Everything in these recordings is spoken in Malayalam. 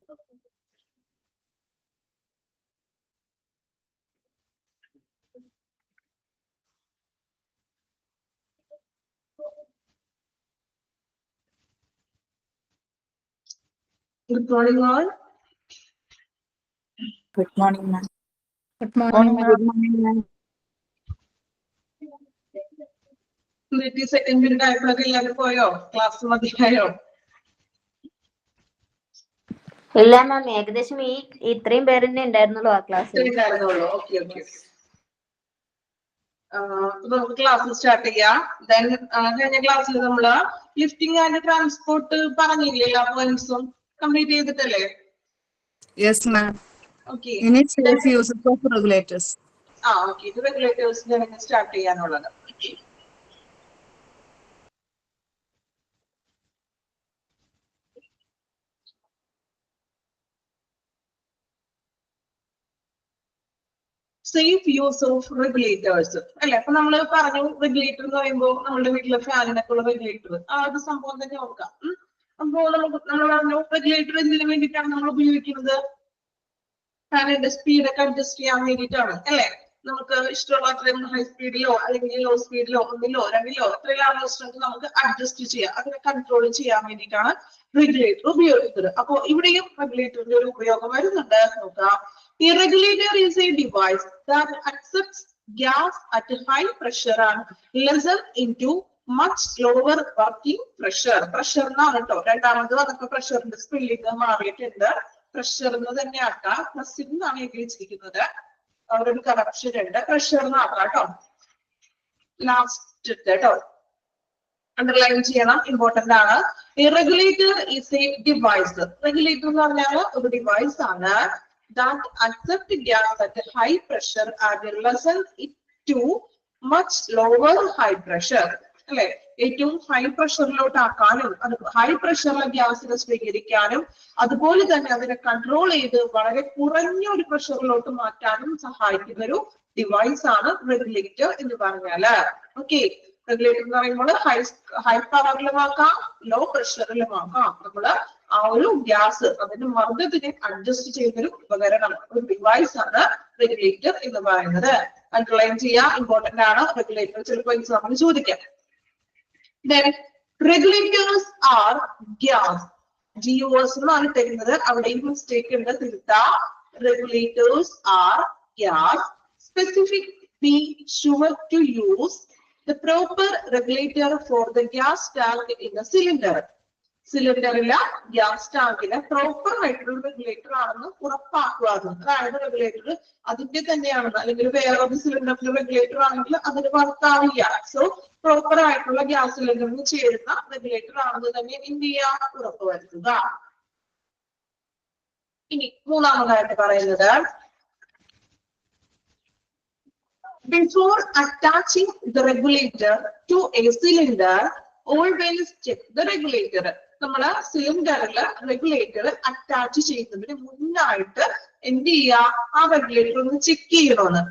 Good morning, all. Good morning, ma'am. Good morning, ma'am. Good morning, ma'am. 30 second period ആയപ്പോഴൊക്കെ എല്ലാവരും പോയോ? ക്ലാസ് മതിയായോ? ഇല്ല മാം, ഏകദേശം ഇത്രയും പേരെന്നെ ഉണ്ടായിരുന്നുള്ളൂ ആ ക്ലാസ്സിൽ. ഓക്കെ. നമുക്ക് ക്ലാസ് സ്റ്റാർട്ട് ചെയ്യാം. ദെൻ കഴിഞ്ഞ ക്ലാസ്സിൽ നമ്മള് ലിഫ്റ്റിംഗ് ആൻഡ് ട്രാൻസ്പോർട്ട് പറഞ്ഞില്ലേ? എല്ലാ പോയിന്റ്സും കംപ്ലീറ്റ് ചെയ്തിട്ടല്ലേ? Yes, ma'am. Okay. Unit says uses of regulators. Okay. ഇത് റെഗുലേറ്റേഴ്സിന്റെ സ്റ്റാർട്ട് ചെയ്യാനുള്ളത്. സേഫ് യൂസ് ഓഫ് റെഗുലേറ്റേഴ്സ് അല്ലെ? അപ്പൊ നമ്മള് പറഞ്ഞു റെഗുലേറ്റർ എന്ന് പറയുമ്പോൾ നമ്മുടെ വീട്ടിലെ ഫാനിനൊക്കെ ഉള്ള റെഗുലേറ്റർ ആ ഒരു സംഭവം തന്നെ നോക്കാം. അപ്പോ നമ്മൾ പറഞ്ഞു റെഗുലേറ്റർ എന്തിനു വേണ്ടിയിട്ടാണ് നമ്മൾ ഉപയോഗിക്കുന്നത്? ഫാനിന്റെ സ്പീഡൊക്കെ അഡ്ജസ്റ്റ് ചെയ്യാൻ വേണ്ടിയിട്ടാണ് അല്ലെ? നമുക്ക് ഇഷ്ടമുള്ള അത്രയും ഹൈ സ്പീഡിലോ അല്ലെങ്കിൽ ലോ സ്പീഡിലോ 1-ലോ 2-ലോ എത്രയാണ് ഇഷ്ടം നമുക്ക് അഡ്ജസ്റ്റ് ചെയ്യാം. അതിനെ കൺട്രോൾ ചെയ്യാൻ വേണ്ടിയിട്ടാണ് റെഗുലേറ്റർ ഉപയോഗിക്കുന്നത്. അപ്പോ ഇവിടെയും റെഗുലേറ്ററിന്റെ ഒരു ഉപയോഗം വരുന്നുണ്ട്. നോക്കാം. A regulator is a device that accepts gas at a high pressure and lessens into much lower working pressure. Pressure എന്നാണ് കേട്ടോ. രണ്ടാമത് വന്നപ്പോ പ്രഷറിന്റെ സ്പെല്ലിംഗ് മാറിയിട്ടുണ്ട്. പ്രഷർ എന്ന് തന്നെ ആക്കാം. പ്രസിംഗ് എന്നാണ് എഴുതിയിരിക്കുന്നത്. അവിടെ ഒരു കറക്ഷൻ ഉണ്ട്. പ്രഷർ എന്നാക്കാം കേട്ടോ. ലാസ്റ്റ് കേട്ടോ. അണ്ടർലൈൻ ചെയ്യണം, ഇമ്പോർട്ടന്റ് ആണ്. A regulator is a device. Regulator എന്ന് പറഞ്ഞാൽ ഒരു ഡിവൈസ് ആണ് that accept gas at a high pressure and lessen it to much lower high pressure. അല്ലെ? ഏറ്റവും ഹൈ പ്രഷറിലോട്ട് ആക്കാനും അത് ഹൈ പ്രഷറിലെ ഗ്യാസിനെ സ്വീകരിക്കാനും അതുപോലെ തന്നെ അതിനെ കൺട്രോൾ ചെയ്ത് വളരെ കുറഞ്ഞ ഒരു പ്രഷറിലോട്ട് മാറ്റാനും സഹായിക്കുന്ന ഒരു ഡിവൈസ് ആണ് റെഗുലേറ്റർ എന്ന് പറഞ്ഞാല്. ഓക്കെ. റെഗുലേറ്റർ എന്ന് പറയുമ്പോൾ ഹൈ പവറിലും ആക്കാം, ലോ പ്രഷറിലും ആക്കാം. നമ്മള് ആ ഒരു ഗ്യാസ് അതിന്റെ മർദ്ദത്തിനെ അഡ്ജസ്റ്റ് ചെയ്യുന്ന ഒരു ഉപകരണം, ഒരു ഡിവൈസ് ആണ് റെഗുലേറ്റർ എന്ന് പറയുന്നത്. അണ്ടർലൈൻ ചെയ്യാം, ഇമ്പോർട്ടന്റ് ആണ്. റെഗുലേറ്റർ ചിലപ്പോൾ എക്സാമിന് ചോദിക്കാം. Regulators are gas. GUS എന്നാണ് തരുന്നത്. അവിടെയും മിസ്റ്റേക്ക് ഉണ്ട്, തിരുത്താം. Regulators are gas. Specific be sure to use the proper regulator for the gas tank in the cylinder. സിലിണ്ടറില ഗ്യാസ് ടാങ്കിന് പ്രോപ്പർ ആയിട്ടുള്ള റെഗുലേറ്റർ ആണെന്ന് ഉറപ്പാക്കുക. അതായത് റെഗുലേറ്റർ അതിന്റെ തന്നെയാണെന്ന്, അല്ലെങ്കിൽ വേറൊരു സിലിണ്ടറിന്റെ റെഗുലേറ്റർ ആണെങ്കിൽ അതിന് വർക്കാവില്ല. സോ പ്രോപ്പർ ആയിട്ടുള്ള ഗ്യാസ് സിലിണ്ടറിന് ചേരുന്ന റെഗുലേറ്റർ ആണെന്ന് തന്നെ എന്ത് ചെയ്യാൻ ഉറപ്പുവരുത്തുക. ഇനി മൂന്നാമതായിട്ട് പറയുന്നത്, before attaching the regulator to a cylinder, always check the regulator. നമ്മള് സിലിണ്ടറിൽ റെഗുലേറ്റർ അറ്റാച്ച് ചെയ്യുന്നതിന് മുന്നായിട്ട് എന്ത് ചെയ്യുക? ആ റെഗുലേറ്റർ ഒന്ന് ചെക്ക് ചെയ്യണമെന്ന്.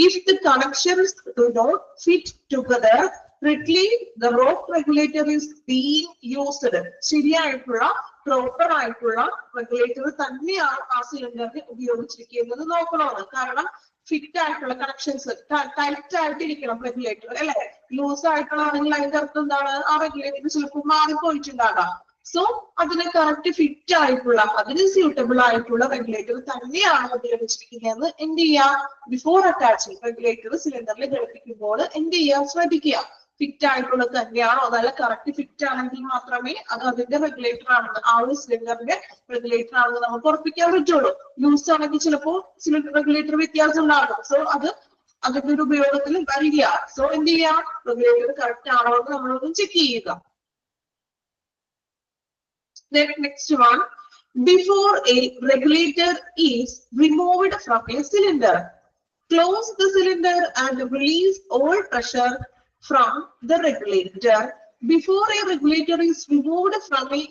If the connections do not fit together, retrieve the rope regulator is being used. ശരിയായിട്ടുള്ള പ്രോപ്പർ ആയിട്ടുള്ള റെഗുലേറ്റർ തന്നെയാണ് ആ സിലിണ്ടറിന് ഉപയോഗിച്ചിരിക്കുന്നത് നോക്കണമെന്ന്. കാരണം ഫിറ്റ് ആയിട്ടുള്ള കണക്ഷൻസ് ടൈറ്റ് ആയിട്ടിരിക്കണം റെഗുലേറ്റർ അല്ലെ? ലൂസ് ആയിട്ടുള്ളതാണെങ്കിൽ അതിന്റെ അർത്ഥം എന്താണ്? ആ റെഗുലേറ്റർ ചിലപ്പോൾ മാറിപ്പോയിട്ടുണ്ടാകാം. സോ അതിന് കറക്റ്റ് ഫിറ്റ് ആയിട്ടുള്ള അതിന് സ്യൂട്ടബിൾ ആയിട്ടുള്ള റെഗുലേറ്റർ തന്നെയാണ് ഉപയോഗിച്ചിരിക്കുന്നതെന്ന് എന്ത് ചെയ്യാം? ബിഫോർ അറ്റാച്ചിങ് റെഗുലേറ്റർ സിലിണ്ടറിൽ ഘടിപ്പിക്കുമ്പോൾ എന്ത് ചെയ്യാൻ ശ്രദ്ധിക്കുക. ഫിറ്റ് ആയിട്ടുള്ളത് തന്നെയാണോ? നല്ല കറക്റ്റ് ഫിറ്റ് ആണെങ്കിൽ മാത്രമേ അത് അതിന്റെ റെഗുലേറ്റർ ആണെന്ന്, ആ ഒരു സിലിണ്ടറിന്റെ റെഗുലേറ്റർ ആണെന്ന് നമുക്ക് ഉറപ്പിക്കാൻ പറ്റുള്ളൂ. ലൂസ് ആണെങ്കിൽ ചിലപ്പോൾ സിലിണ്ടർ റെഗുലേറ്റർ വ്യത്യാസം ഉണ്ടാകും. സോ അത് അതിന്റെ ഒരു ഉപയോഗത്തിൽ വരില്ല. സോ എന്ത് ചെയ്യാം? റെഗുലേറ്റർ കറക്റ്റ് ആണോ എന്ന് നമ്മളൊന്ന് ചെക്ക് ചെയ്യുക. Then next one, before a regulator is removed from a cylinder, close the cylinder and release all pressure from the regulator before a regulator is removed from a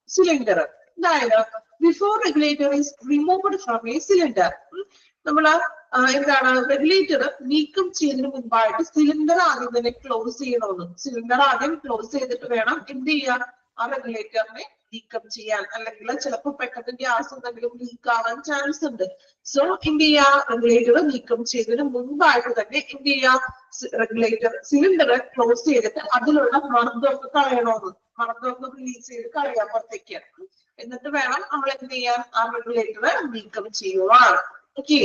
cylinder. അതായത് before regulator is removed from a cylinder, നമ്മൾ എന്താണ് റെഗുലേറ്റർ നീക്കം ചെയ്യുന്നതിന് മുൻപായിട്ട് സിലിണ്ടർ ആദ്യം തന്നെ ക്ലോസ് ചെയ്യണമെന്ന്. സിലിണ്ടർ ആദ്യം ക്ലോസ് ചെയ്തിട്ട് വേണം എന്ത് ചെയ്യാൻ? ആ റെഗുലേറ്ററിനെ നീക്കം ചെയ്യാൻ, അല്ലെങ്കിൽ ചിലപ്പോൾ പെട്ടെന്ന് ഗ്യാസ് എന്തെങ്കിലും ലീക്ക് ആവാൻ ചാൻസ് ഉണ്ട്. സോ എന്ത് ചെയ്യാ, റെഗുലേറ്റർ നീക്കം ചെയ്തതിന് മുമ്പായിട്ട് തന്നെ എന്ത് ചെയ്യാ, റെഗുലേറ്റർ സിലിണ്ടർ ക്ലോസ് ചെയ്തിട്ട് അതിലുള്ള മർദ്ദമൊക്കെ കളയണമെന്ന്, മർദ്ദമൊക്കെ റിലീസ് ചെയ്ത് കളയാൻ പുറത്തേക്ക്. എന്നിട്ട് വേണം നമ്മൾ എന്ത് ചെയ്യാൻ, ആ റെഗുലേറ്റർ നീക്കം ചെയ്യുവാൻ. ഓക്കെ,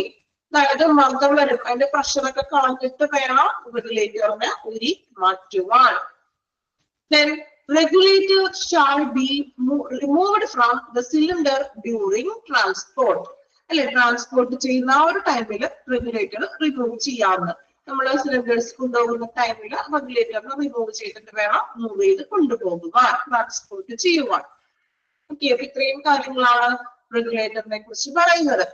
അതായത് മർദ്ദം വരും, അതിന്റെ പ്രഷറൊക്കെ കളഞ്ഞിട്ട് വേണം റെഗുലേറ്ററിനെ ഊരി മാറ്റുവാൻ. Then regulator shall be removed from the cylinder during transport. അല്ലെ, ട്രാൻസ്പോർട്ട് ചെയ്യുന്ന ആ ഒരു ടൈമിൽ റെഗുലേറ്റർ റിമൂവ് ചെയ്യാവുന്ന, നമ്മൾ സിലിണ്ടേഴ്സ് കൊണ്ടുപോകുന്ന ടൈമിൽ റെഗുലേറ്ററിനെ റിമൂവ് ചെയ്തിട്ട് വേണം മൂവ് ചെയ്ത് കൊണ്ടുപോകുവാൻ, ട്രാൻസ്പോർട്ട് ചെയ്യുവാൻ. ഓക്കെ, അപ്പൊ ഇത്രയും കാര്യങ്ങളാണ് റെഗുലേറ്ററിനെ കുറിച്ച് പറയുന്നത്.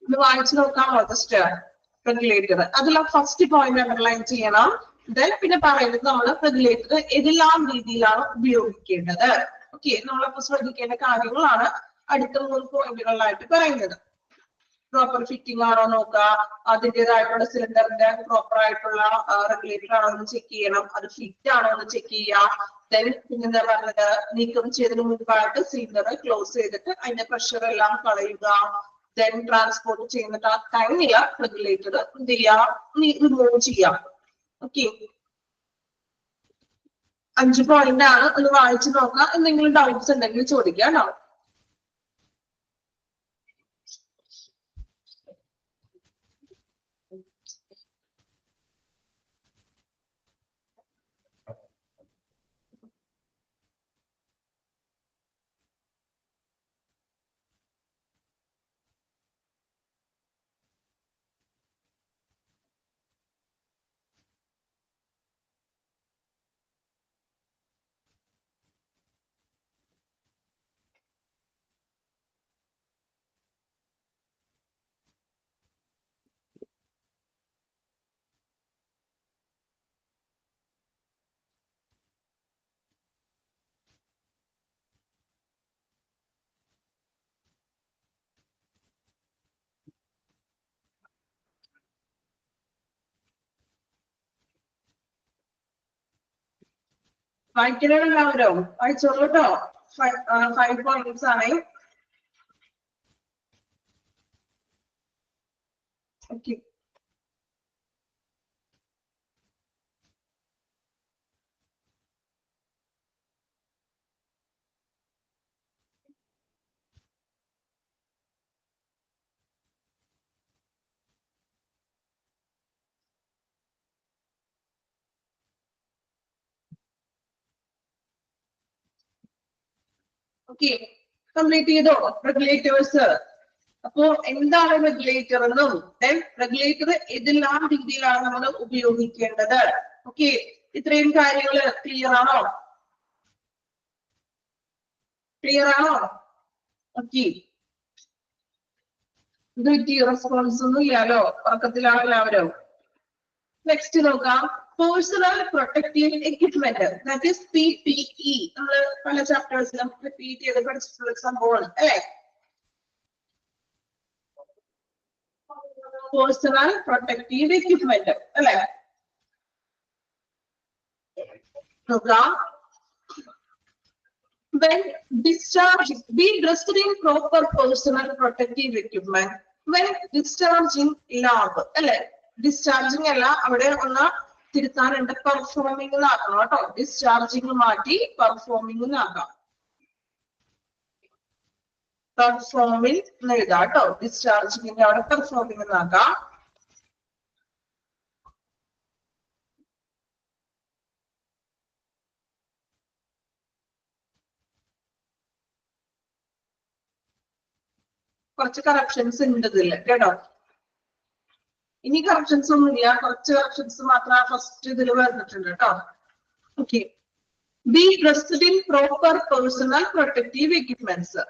ഇത് വായിച്ചു നോക്കാമോ ജസ്റ്റ് റെഗുലേറ്റർ? അതിൽ ഫസ്റ്റ് പോയിന്റ് അണ്ടർലൈൻ ചെയ്യണം. ദെൻ പിന്നെ പറയുന്നത് നമ്മൾ റെഗുലേറ്റർ ഏതെല്ലാം രീതിയിലാണ് ഉപയോഗിക്കേണ്ടത്. ഓക്കെ, നമ്മളപ്പോ ശ്രദ്ധിക്കേണ്ട കാര്യങ്ങളാണ് അടുത്ത 3 പോയിന്റുകളിലായിട്ട് പറയുന്നത്. പ്രോപ്പർ ഫിറ്റിംഗ് ആണോ നോക്കുക, അതിൻ്റെതായിട്ടുള്ള സിലിണ്ടറിന്റെ പ്രോപ്പർ ആയിട്ടുള്ള റെഗുലേറ്റർ ആണോ എന്ന് ചെക്ക് ചെയ്യണം, അത് ഫിറ്റ് ആണോ എന്ന് ചെക്ക് ചെയ്യാം. ദെൻ പിന്നെന്താ പറഞ്ഞത്, നീക്കം ചെയ്തതിന് മുൻപായിട്ട് സിലിണ്ടർ ക്ലോസ് ചെയ്തിട്ട് അതിന്റെ പ്രഷർ എല്ലാം കളയുക. ദെൻ ട്രാൻസ്പോർട്ട് ചെയ്യുന്ന ടൈമില് റെഗുലേറ്റർ എന്ത് ചെയ്യാം, റിമൂവ് ചെയ്യാം. ഓക്കെ, 5 പോയിന്റ് ആണ്, ഒന്ന് വായിച്ചു നോക്കാം. എന്തെങ്കിലും ഡൗട്ട്സ് ഉണ്ടെങ്കിൽ ചോദിക്കാം കേട്ടോ. വായിക്കണമല്ലോ, വായിച്ചോളൂ കേട്ടോ. 5 പോയിന്റ്സ് ആണ്. ഓക്കെ, ഓക്കെ, കംപ്ലീറ്റ് ചെയ്തോ റെഗുലേറ്റേഴ്സ്? അപ്പോ എന്താണ് റെഗുലേറ്റർ എന്നും റെഗുലേറ്റർ ഏതെല്ലാം രീതിയിലാണ് നമ്മൾ ഉപയോഗിക്കേണ്ടത്, ഓക്കെ, ഇത്രയും കാര്യങ്ങൾ ക്ലിയർ ആണോ? ക്ലിയർ ആണോ? ഓക്കെ, ഇത് റെസ്പോൺസ് ഒന്നും ഇല്ലാലോ, ഉറക്കത്തിലാണ് എല്ലാവരും. നെക്സ്റ്റ് നോക്കാം, personal protective equipment, that is PPE. നമ്മൾ പല ചാപ്റ്റേഴ്സിലും റിപ്പീറ്റ് ചെയ്ത് പഠിച്ചിട്ടുള്ള സംഭവമാണ് അല്ലെ. പേഴ്സണൽ പ്രൊട്ടക്റ്റീവ് എക്വിപ്മെന്റ് അല്ലെ, നോക്കാം. When discharging, be dressed in proper personal protective equipment when discharging lab. അല്ലെ, ഡിസ്ചാർജിങ് അല്ല, അവിടെ ഒന്ന് തിരുത്താനുണ്ട്, പെർഫോമിംഗ് ആക്കണം കേട്ടോ. ഡിസ്ചാർജിങ് മാറ്റി പെർഫോമിംഗ് ആക്കാം. പെർഫോമിംഗ് എഴുതാം കേട്ടോ, ഡിസ്ചാർജിങ്ങിന്റെ അവിടെ പെർഫോമിംഗ് ആക്കാം. കുറച്ച് കറപ്ഷൻസ് ഉണ്ട് ഇതിൽ കേട്ടോ. ഇനി കറപ്ഷൻസ് ഒന്നുമില്ല, കുറച്ച് കറപ്ഷൻസ് മാത്രം ഫസ്റ്റ് ഇതിൽ വന്നിട്ടുണ്ട് കേട്ടോ. Okay, B dressed in proper personal protective equipments.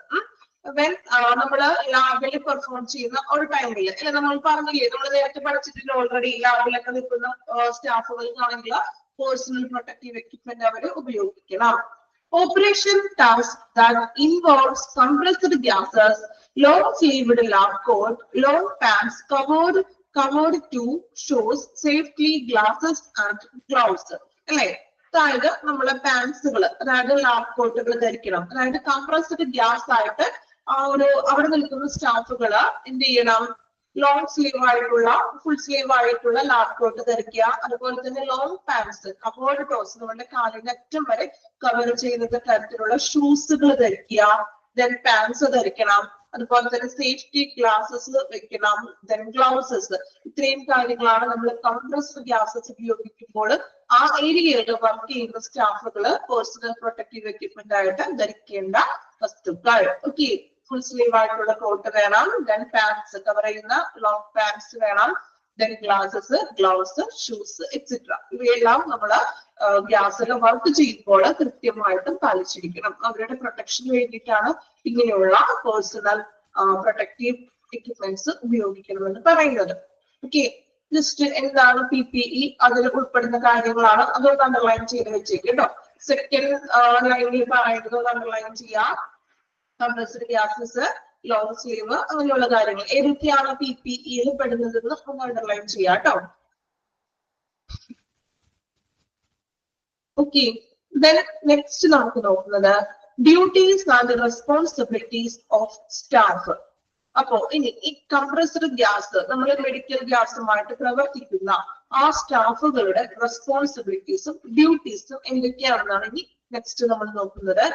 When നമ്മള് ലാബിൽ പെർഫോം ചെയ്യുന്ന ഒരു ടൈമിൽ, അല്ലെ നമ്മൾ പറഞ്ഞില്ലേ, നമ്മൾ നേരത്തെ പഠിച്ചിട്ടില്ല ഓൾറെഡി, ലാബിലൊക്കെ നിൽക്കുന്ന സ്റ്റാഫുകൾക്കാണെങ്കിൽ പേഴ്സണൽ പ്രൊട്ടക്റ്റീവ് എക്വിപ്മെന്റ് അവർ ഉപയോഗിക്കണം. Operation task that involves compressed gases, long-sleeved lab coat, long pants covered to shows safety, glasses and gloves. അല്ലെ, അതായത് നമ്മളെ പാൻസുകൾ, അതായത് ലാബ് കോട്ടുകൾ ധരിക്കണം. അതായത് കംപ്രസ്ഡ് ഗ്യാസ് ആയിട്ട് അവിടെ നിൽക്കുന്ന സ്റ്റാഫുകള് എന്ത് ചെയ്യണം, ലോങ് സ്ലീവ് ആയിട്ടുള്ള ഫുൾ സ്ലീവ് ആയിട്ടുള്ള ലാബ് കോട്ട് ധരിക്കുക. അതുപോലെ തന്നെ ലോങ് പാൻസ്, കവേർഡ് ടോസ്, നമ്മുടെ കാലിന്റെ അറ്റം വരെ കവർ ചെയ്യുന്ന തരത്തിലുള്ള ഷൂസുകൾ ധരിക്കുക. ദെൻ പാൻസ് ധരിക്കണം. അതുപോലെ തന്നെ സേഫ്റ്റി ഗ്ലാസസ് വെക്കണം. ദെൻ ഗ്ലൗസസ്. ഇത്രയും കാര്യങ്ങളാണ് നമ്മൾ കംപ്രസ്ഡ് ഗ്യാസസ് ഉപയോഗിക്കുമ്പോൾ ആ ഏരിയയിൽ വർക്ക് ചെയ്യുന്ന സ്റ്റാഫുകള് പേഴ്സണൽ പ്രൊട്ടക്റ്റീവ് എക്യുപ്മെന്റ് ആയിട്ട് ധരിക്കേണ്ട വസ്തുക്കൾ. ഓക്കെ, ഫുൾ സ്ലീവ് ആയിട്ടുള്ള കോട്ട് വേണം. ദെൻ പാൻസ്, കവർ ചെയ്യുന്ന ലോങ് പാൻസ് വേണം. Then glasses, gloves, shoes etcetera. ഇവയെല്ലാം നമ്മള് ഗ്യാസിൽ വർക്ക് ചെയ്യുമ്പോൾ കൃത്യമായിട്ടും പാലിച്ചിരിക്കണം. അവരുടെ പ്രൊട്ടക്ഷന് വേണ്ടിയിട്ടാണ് ഇങ്ങനെയുള്ള പേഴ്സണൽ പ്രൊട്ടക്റ്റീവ് എക്യുപ്മെന്റ്സ് ഉപയോഗിക്കണമെന്ന് പറയുന്നത്. ഓക്കെ, ജസ്റ്റ് എന്താണ് PPE, അതിൽ ഉൾപ്പെടുന്ന കാര്യങ്ങളാണ്. അതൊന്ന് അണ്ടർലൈൻ ചെയ്ത് വെച്ചേക്ക് കേട്ടോ. സെക്കൻഡ് ലൈനിൽ പറയുന്നത് അണ്ടർലൈൻ ചെയ്യാം. കംപ്രസ്ഡ് ഗ്യാസസ്, ലോങ് സ്ലീവ്, അങ്ങനെയുള്ള കാര്യങ്ങൾ ഏതൊക്കെയാണ് PPEയിൽ പെടുന്നതെന്ന് ഒന്ന് അണ്ടർലൈൻ ചെയ്യാം കേട്ടോ. ഓക്കെ, ദെൻ നെക്സ്റ്റ് നമുക്ക് നോക്കുന്നത് duties and responsibilities of staff. അപ്പോ ഇനി ഈ കംപ്രസ്ഡ് ഗ്യാസ്, നമ്മൾ മെഡിക്കൽ ഗ്യാസുമായിട്ട് പ്രവർത്തിക്കുന്ന ആ സ്റ്റാഫുകളുടെ റെസ്പോൺസിബിലിറ്റീസും ഡ്യൂട്ടീസും എന്തൊക്കെയാണെന്നാണ് ഇനി നെക്സ്റ്റ് നമ്മൾ നോക്കുന്നത്.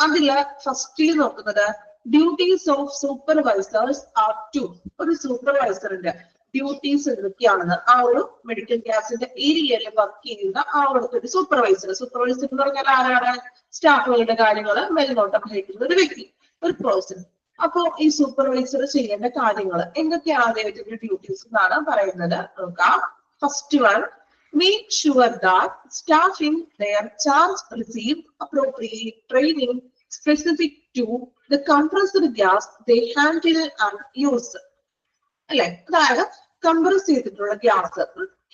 അതില് ഫസ്റ്റിൽ നോക്കുന്നത് duties of supervisors are two. ഒരു സൂപ്പർവൈസറിന്റെ ഡ്യൂട്ടീസ് എന്തൊക്കെയാണെന്ന്, ആ ഒരു മെഡിക്കൽ ഗ്യാസിന്റെ ഏരിയയിൽ വർക്ക് ചെയ്യുന്ന ആ ഒരു സൂപ്പർവൈസർ എന്ന് പറഞ്ഞാൽ ആരാണ്? സ്റ്റാഫുകളുടെ കാര്യങ്ങൾ മേൽനോട്ടം വഹിക്കുന്ന ഒരു വ്യക്തി, ഒരു പേഴ്സൺ. അപ്പോ ഈ സൂപ്പർവൈസർ ചെയ്യേണ്ട കാര്യങ്ങൾ എന്തൊക്കെയാണ് അദ്ദേഹത്തിന്റെ ഡ്യൂട്ടീസ് എന്നാണ് പറയുന്നത്. നോക്കാം. First one, make sure that staff in their charge receive appropriate training specific to the compressed gas they handle and use. അല്ലെ, അതായത് കംപ്രസ് ചെയ്തിട്ടുള്ള ഗ്യാസ്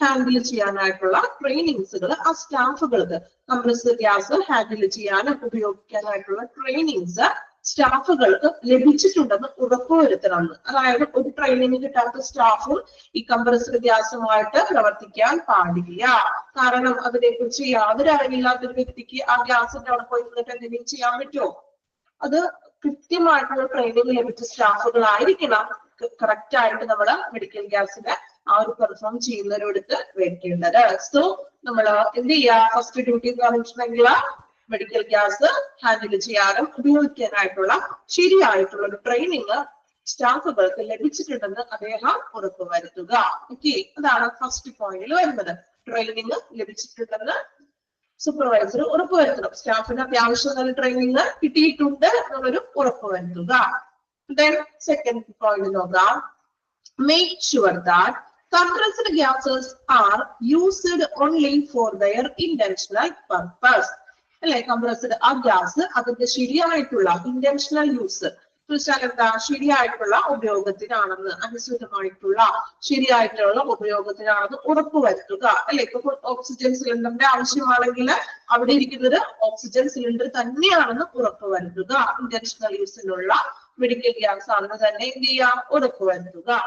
ഹാൻഡിൽ ചെയ്യാനായിട്ടുള്ള ട്രെയിനിങ്സുകൾ ആ സ്റ്റാഫുകൾക്ക്, കംപ്രസ്ഡ് ഗ്യാസ് ഹാൻഡിൽ ചെയ്യാനും ഉപയോഗിക്കാനായിട്ടുള്ള ട്രെയിനിങ്സ് സ്റ്റാഫുകൾക്ക് ലഭിച്ചിട്ടുണ്ടെന്ന് ഉറപ്പുവരുത്തണം. അതായത് ഒരു ട്രെയിനിങ് കിട്ടാത്ത സ്റ്റാഫും ഈ കംപ്രസ്ഡ് ഗ്യാസുമായിട്ട് പ്രവർത്തിക്കാൻ പാടില്ല. കാരണം അതിനെ കുറിച്ച് യാതൊരു അറിവില്ലാത്ത ഒരു വ്യക്തിക്ക് ആ ഗ്യാസിന്റെ അവിടെ പോയി നിന്നിട്ട് എന്തെങ്കിലും ചെയ്യാൻ പറ്റുമോ? അത് കൃത്യമായിട്ടുള്ള ട്രെയിനിങ് ലഭിച്ച സ്റ്റാഫുകളായിരിക്കണം കറക്റ്റ് ആയിട്ട് നമ്മള് മെഡിക്കൽ ഗ്യാസിന്റെ ആ ഒരു പെർഫോം ചെയ്യുന്നവരോടുത്ത് വെക്കേണ്ടത്. സോ നമ്മള് എന്ത് ചെയ്യാ, ഫസ്റ്റ് ഡ്യൂട്ടി എന്ന് പറഞ്ഞിട്ടുണ്ടെങ്കിൽ മെഡിക്കൽ ഗ്യാസ് ഹാൻഡിൽ ചെയ്യാനും ഉപയോഗിക്കാനായിട്ടുള്ള ശരിയായിട്ടുള്ള ഒരു ട്രെയിനിങ് സ്റ്റാഫുകൾക്ക് ലഭിച്ചിട്ടുണ്ടെന്ന് അദ്ദേഹം ഉറപ്പുവരുത്തുക. ഓക്കെ, അതാണ് ഫസ്റ്റ് പോയിന്റിൽ വരുന്നത്. ട്രെയിനിങ് ലഭിച്ചിട്ടുണ്ടെന്ന് സൂപ്പർവൈസർ ഉറപ്പുവരുത്തണം. സ്റ്റാഫിന് അത്യാവശ്യം ട്രെയിനിങ് കിട്ടിയിട്ടുണ്ട് എന്നൊരു ഉറപ്പുവരുത്തുക. Then second point നോക്കാം. Make sure that compressed gases are used only for their intentional purpose. അല്ലെ, കംപ്രസ്ഡ് ആ ഗ്യാസ് അതിന്റെ ശരിയായിട്ടുള്ള ഇന്റൻഷണൽ യൂസ് എന്താ, ശരിയായിട്ടുള്ള ഉപയോഗത്തിനാണെന്ന്, അനുസൃതമായിട്ടുള്ള ശരിയായിട്ടുള്ള ഉപയോഗത്തിനാണെന്ന് ഉറപ്പുവരുത്തുക. അല്ലെ, ഇപ്പൊ ഓക്സിജൻ സിലിണ്ടറിന്റെ ആവശ്യമാണെങ്കിൽ അവിടെ ഇരിക്കുന്നത് ഓക്സിജൻ സിലിണ്ടർ തന്നെയാണെന്ന് ഉറപ്പുവരുത്തുക. ഇന്റൻഷണൽ യൂസിനുള്ള മെഡിക്കൽ ഗ്യാസ് ആണെന്ന് തന്നെ എന്ത് ചെയ്യാം, ഉറപ്പുവരുത്തുക.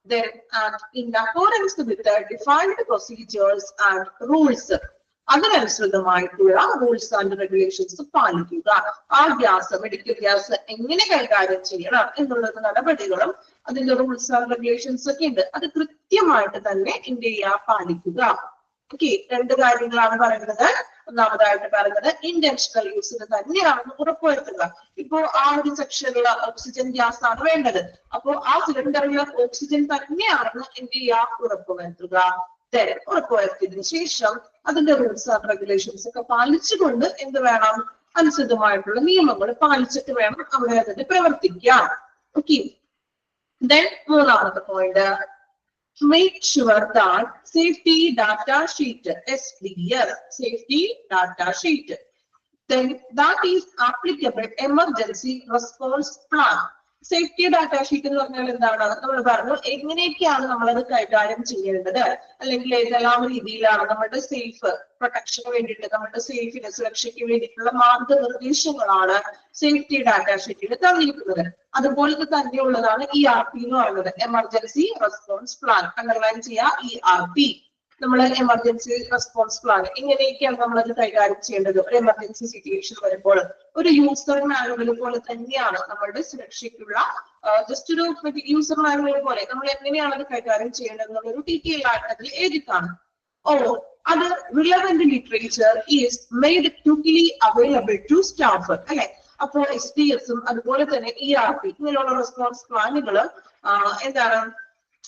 Then in accordance with the defined procedures and rules, അതിനനുസൃതമായിട്ടുള്ള റൂൾസ് ആൻഡ് റെഗുലേഷൻസ് പാലിക്കുക. ആ ഗ്യാസ്, മെഡിക്കൽ ഗ്യാസ് എങ്ങനെ കൈകാര്യം ചെയ്യണം എന്നുള്ളത് നടപടികളും അതിന്റെ റൂൾസ് ആൻഡ് റെഗുലേഷൻസ് ഒക്കെ ഉണ്ട്. അത് കൃത്യമായിട്ട് തന്നെ എന്ത് ചെയ്യുക, പാലിക്കുക. ഓക്കെ, രണ്ട് കാര്യങ്ങളാണ് പറയുന്നത്. ഒന്നാമതായിട്ട് പറയുന്നത് ഇന്റൻഷണൽ യൂസിന് തന്നെയാണെന്ന് ഉറപ്പുവരുത്തുക. ഇപ്പോ ആ ഒരു സെക്ഷനിൽ ഓക്സിജൻ ഗ്യാസ് ആണ് വേണ്ടത്, അപ്പോ ആ സിലിണ്ടറിൽ ഓക്സിജൻ തന്നെയാണെന്ന് എന്ത് ചെയ്യുക, ഉറപ്പുവരുത്തുക. ഉറപ്പുവരുത്തിയതിനു ശേഷം അതിന്റെ റൂൾസ് ആൻഡ് റെഗുലേഷൻസ് ഒക്കെ പാലിച്ചുകൊണ്ട് എന്ത് വേണം, അനുസൃതമായിട്ടുള്ള നിയമങ്ങൾ പാലിച്ചിട്ട് വേണം അവിടെ അതിന്റെ പ്രവർത്തിക്കാൻ. ഓക്കെ, ദെൻ മൂന്നാമത്തെ point, make sure that safety data sheet SDS, safety data sheet, then that is applicable emergency response plan. Safety data sheet എന്ന് പറഞ്ഞാൽ എന്താണ്, നമ്മൾ പറഞ്ഞു എങ്ങനെയൊക്കെയാണ് നമ്മളത് കൈകാര്യം ചെയ്യേണ്ടത്, അല്ലെങ്കിൽ ഏതെല്ലാം രീതിയിലാണ് നമ്മുടെ സേഫ് പ്രൊട്ടക്ഷന് വേണ്ടിയിട്ട്, നമ്മുടെ സേഫിന് സുരക്ഷയ്ക്ക് വേണ്ടിയിട്ടുള്ള മാർഗനിർദ്ദേശങ്ങളാണ് സേഫ്റ്റി ഡാറ്റ ഷീറ്റിൽ തന്നിരിക്കുന്നത്. അതുപോലെ തന്നെയുള്ളതാണ് ERP എന്ന് പറയുന്നത്, എമർജൻസി റെസ്പോൺസ് പ്ലാൻ. അണ്ടർലൈൻ ചെയ്യാം ERP. നമ്മൾ എമർജൻസി റെസ്പോൺസ് പ്ലാൻ ഇങ്ങനെയൊക്കെയാണ് നമ്മളത് കൈകാര്യം ചെയ്യേണ്ടത്. ഒരു എമർജൻസി സിറ്റുവേഷൻ വരുമ്പോൾ ഒരു യൂസർ മാനുവൽ പോലെ തന്നെയാണ് നമ്മളുടെ സുരക്ഷയ്ക്കുള്ള ജസ്റ്റ് ഒരു യൂസർ മാനുവൽ പോലെ നമ്മൾ എങ്ങനെയാണ് അത് കൈകാര്യം ചെയ്യേണ്ടത് എന്നുള്ളൊരു ഡീറ്റെയിൽ ആയിട്ട് അതിൽ എഴുതിക്കാണ്. Or other relevant literature is made quickly available to staff. അല്ലെ, അപ്പോൾ SDS അതുപോലെ തന്നെ ERP ഇങ്ങനെയുള്ള റെസ്പോൺസ് പ്ലാനുകൾ എന്താണ്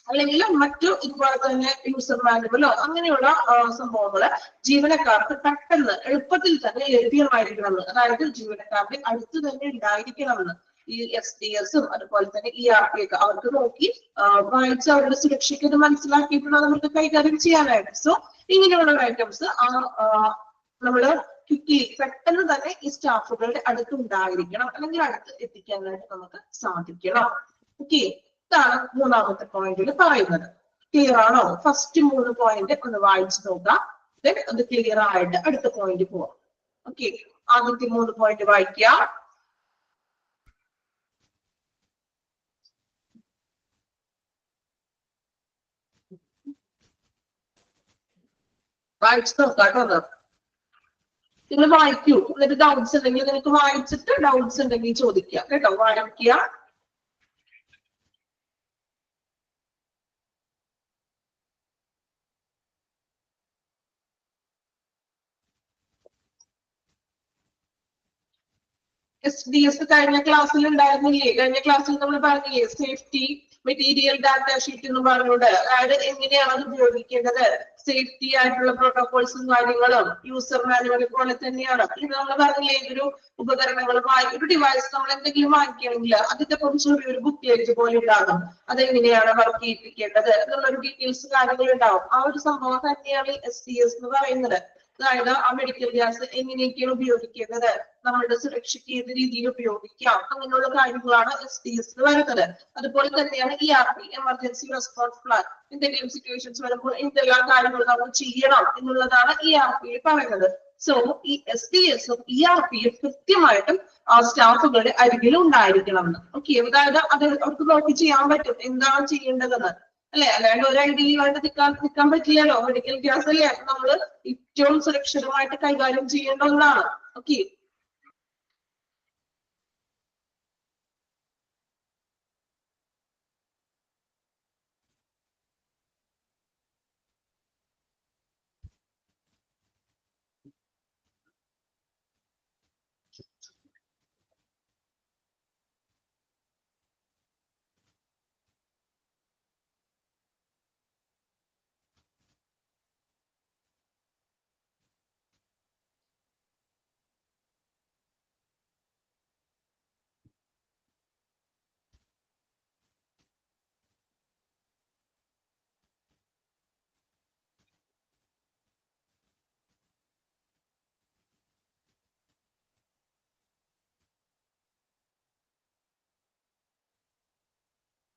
അല്ലെങ്കിൽ മറ്റു ഇതുപോലെ തന്നെ യൂസർ മാനുവലോ അങ്ങനെയുള്ള സംഭവങ്ങള് ജീവനക്കാർക്ക് പെട്ടെന്ന് എളുപ്പത്തിൽ തന്നെ ലഭ്യമായിരിക്കണമെന്ന്, അതായത് ജീവനക്കാരുടെ അടുത്ത് തന്നെ ഉണ്ടായിരിക്കണമെന്ന് ഈ SDS അതുപോലെ തന്നെ ERP ഒക്കെ അവർക്ക് നോക്കി വായിച്ച് അവരുടെ സുരക്ഷയ്ക്ക് അത് മനസ്സിലാക്കിയിട്ടുള്ളത് അവർക്ക് കൈകാര്യം ചെയ്യാനായിട്ട്. സോ ഇങ്ങനെയുള്ള ഐറ്റംസ് നമ്മള് ക്വിക്ലി പെട്ടെന്ന് തന്നെ ഈ സ്റ്റാഫുകളുടെ അടുത്ത് ഉണ്ടായിരിക്കണം, അല്ലെങ്കിൽ അടുത്ത് എത്തിക്കാനായിട്ട് നമുക്ക് സാധിക്കണം. ഓക്കെ, ഇതാണ് മൂന്നാമത്തെ പോയിന്റിൽ പറയുന്നത്. ക്ലിയർ ആണോ? ഫസ്റ്റ് 3 പോയിന്റ് ഒന്ന് വായിച്ചു നോക്കാം, ദെൻ അത് ക്ലിയർ ആയിട്ട് അടുത്ത പോയിന്റ് പോവാം. ഓക്കെ, ആദ്യത്തെ 3 പോയിന്റ് വായിക്കുക. വായിച്ചു നോക്കാം കേട്ടോ. നിങ്ങൾ വായിക്കൂ, എന്നിട്ട് ഡൗട്ട്സ് ഉണ്ടെങ്കിൽ നിങ്ങൾക്ക് വായിച്ചിട്ട് ഡൗട്ട്സ് ഉണ്ടെങ്കിൽ ചോദിക്കുക കേട്ടോ. വായിക്കുക. SDS കഴിഞ്ഞ ക്ലാസ്സിൽ ഉണ്ടായിരുന്നില്ലേ? കഴിഞ്ഞ ക്ലാസ്സിൽ നമ്മൾ പറഞ്ഞില്ലേ സേഫ്റ്റി മെറ്റീരിയൽ ഡാറ്റ ഷീറ്റ് എന്ന് പറഞ്ഞുകൊണ്ട്, അതായത് എങ്ങനെയാണ് അത് ഉപയോഗിക്കേണ്ടത്, സേഫ്റ്റി ആയിട്ടുള്ള പ്രോട്ടോകോൾസും കാര്യങ്ങളും യൂസർ മാനുവൽ പോലെ തന്നെയാണ്. ഇത് നമ്മൾ പറഞ്ഞില്ലേ, ഇതൊരു ഉപകരണങ്ങൾ ഒരു ഡിവൈസ് നമ്മൾ എന്തെങ്കിലും വാങ്ങിക്കുകയാണെങ്കിൽ അതിന്റെ കുറച്ച് ഒരു ബുക്ക്ലേറ്റ് പോലെ ഉണ്ടാകും, അതെങ്ങനെയാണ് വർക്ക് ചെയ്യിപ്പിക്കേണ്ടത് എന്നുള്ളൊരു ഡീറ്റെയിൽസ് കാര്യങ്ങൾ ഉണ്ടാവും. ആ ഒരു സംഭവം തന്നെയാണ് SDS എന്ന് പറയുന്നത്. അതായത് ആ മെഡിക്കൽ ഗ്യാസ് എങ്ങനെയൊക്കെയാണ് ഉപയോഗിക്കേണ്ടത്, നമ്മളുടെ സുരക്ഷയ്ക്ക് ഏത് രീതിയിൽ ഉപയോഗിക്കാം, അങ്ങനെയുള്ള കാര്യങ്ങളാണ് SDS വരുന്നത്. അതുപോലെ തന്നെയാണ് ERP എമർജൻസി റെസ്പോൺസ് പ്ലാൻ. എന്തെങ്കിലും സിറ്റുവേഷൻസ് വരുമ്പോൾ എന്തെല്ലാം കാര്യങ്ങൾ നമ്മൾ ചെയ്യണം എന്നുള്ളതാണ് ERP പറയുന്നത്. സോ ഈ SDS ഉം ERP യും കൃത്യമായിട്ടും സ്റ്റാഫുകളുടെ അരികിൽ ഉണ്ടായിരിക്കണം എന്ന്. ഓക്കെ, അതായത് അത് അവർക്ക് നോക്കി ചെയ്യാൻ പറ്റും എന്താണ് ചെയ്യേണ്ടതെന്ന്, അല്ലെ? അല്ലാണ്ട് ഒരു ഐഡിയയിലായിട്ട് നിൽക്കാൻ പറ്റില്ലല്ലോ. മെഡിക്കൽ ഗ്യാസ് അല്ലേ നമ്മള് ഏറ്റവും സുരക്ഷിതമായിട്ട് കൈകാര്യം ചെയ്യേണ്ട ഒന്നാണ്. ഓക്കെ,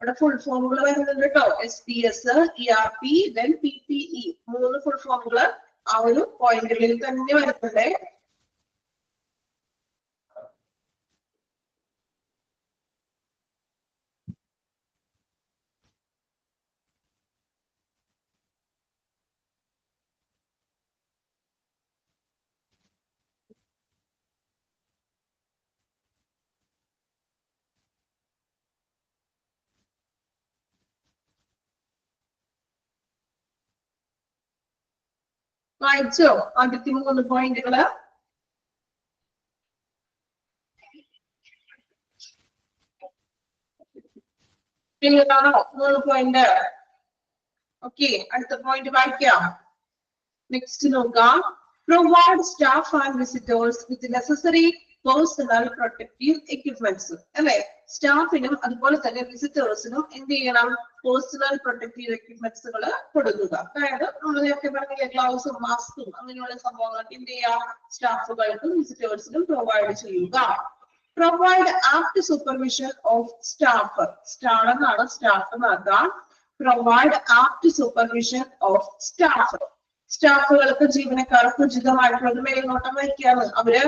ഇവിടെ ഫുൾ ഫോമുകൾ വരുന്നുണ്ട് കേട്ടോ. SDS, ERP, then PPE 3 full ഫോമുകള് ആ ഒരു പോയിന്റുകളിൽ തന്നെ വരുന്നുണ്ട്. വായിച്ചോ ആദ്യത്തെ 3 പോയിന്റുകള്? ക്ലിയറാണോ 3 പോയിന്റ്? ഓക്കെ, അടുത്ത പോയിന്റ് വായിക്കാം. നെക്സ്റ്റ് നോക്കാം. Provide staff and visitors with necessary personal protective equipments. അല്ലെ, സ്റ്റാഫിനും അതുപോലെ തന്നെ വിസിറ്റേഴ്സിനും എന്ത് ചെയ്യണം? പേഴ്സണൽ പ്രൊട്ടക്റ്റീവ് എക്യുപ്മെന്റ്സുകൾ കൊടുക്കുക. അതായത് നമ്മൾ നേരത്തെ പറഞ്ഞില്ലേ ഗ്ലൗസും മാസ്കും അങ്ങനെയുള്ള സംഭവങ്ങളൊക്കെ എന്ത് ചെയ്യാം? സ്റ്റാഫുകൾക്കും വിസിറ്റേഴ്സിനും പ്രൊവൈഡ് ചെയ്യുക. Provide apt supervision of staff. Staff എന്നാണ്, സ്റ്റാഫ് എന്നാക്കാം. Provide apt supervision of staff. സ്റ്റാഫുകൾക്ക് ജീവനക്കാർക്ക് ഉചിതമായിട്ടുള്ള മേൽനോട്ടം വയ്ക്കാണ്. അവര്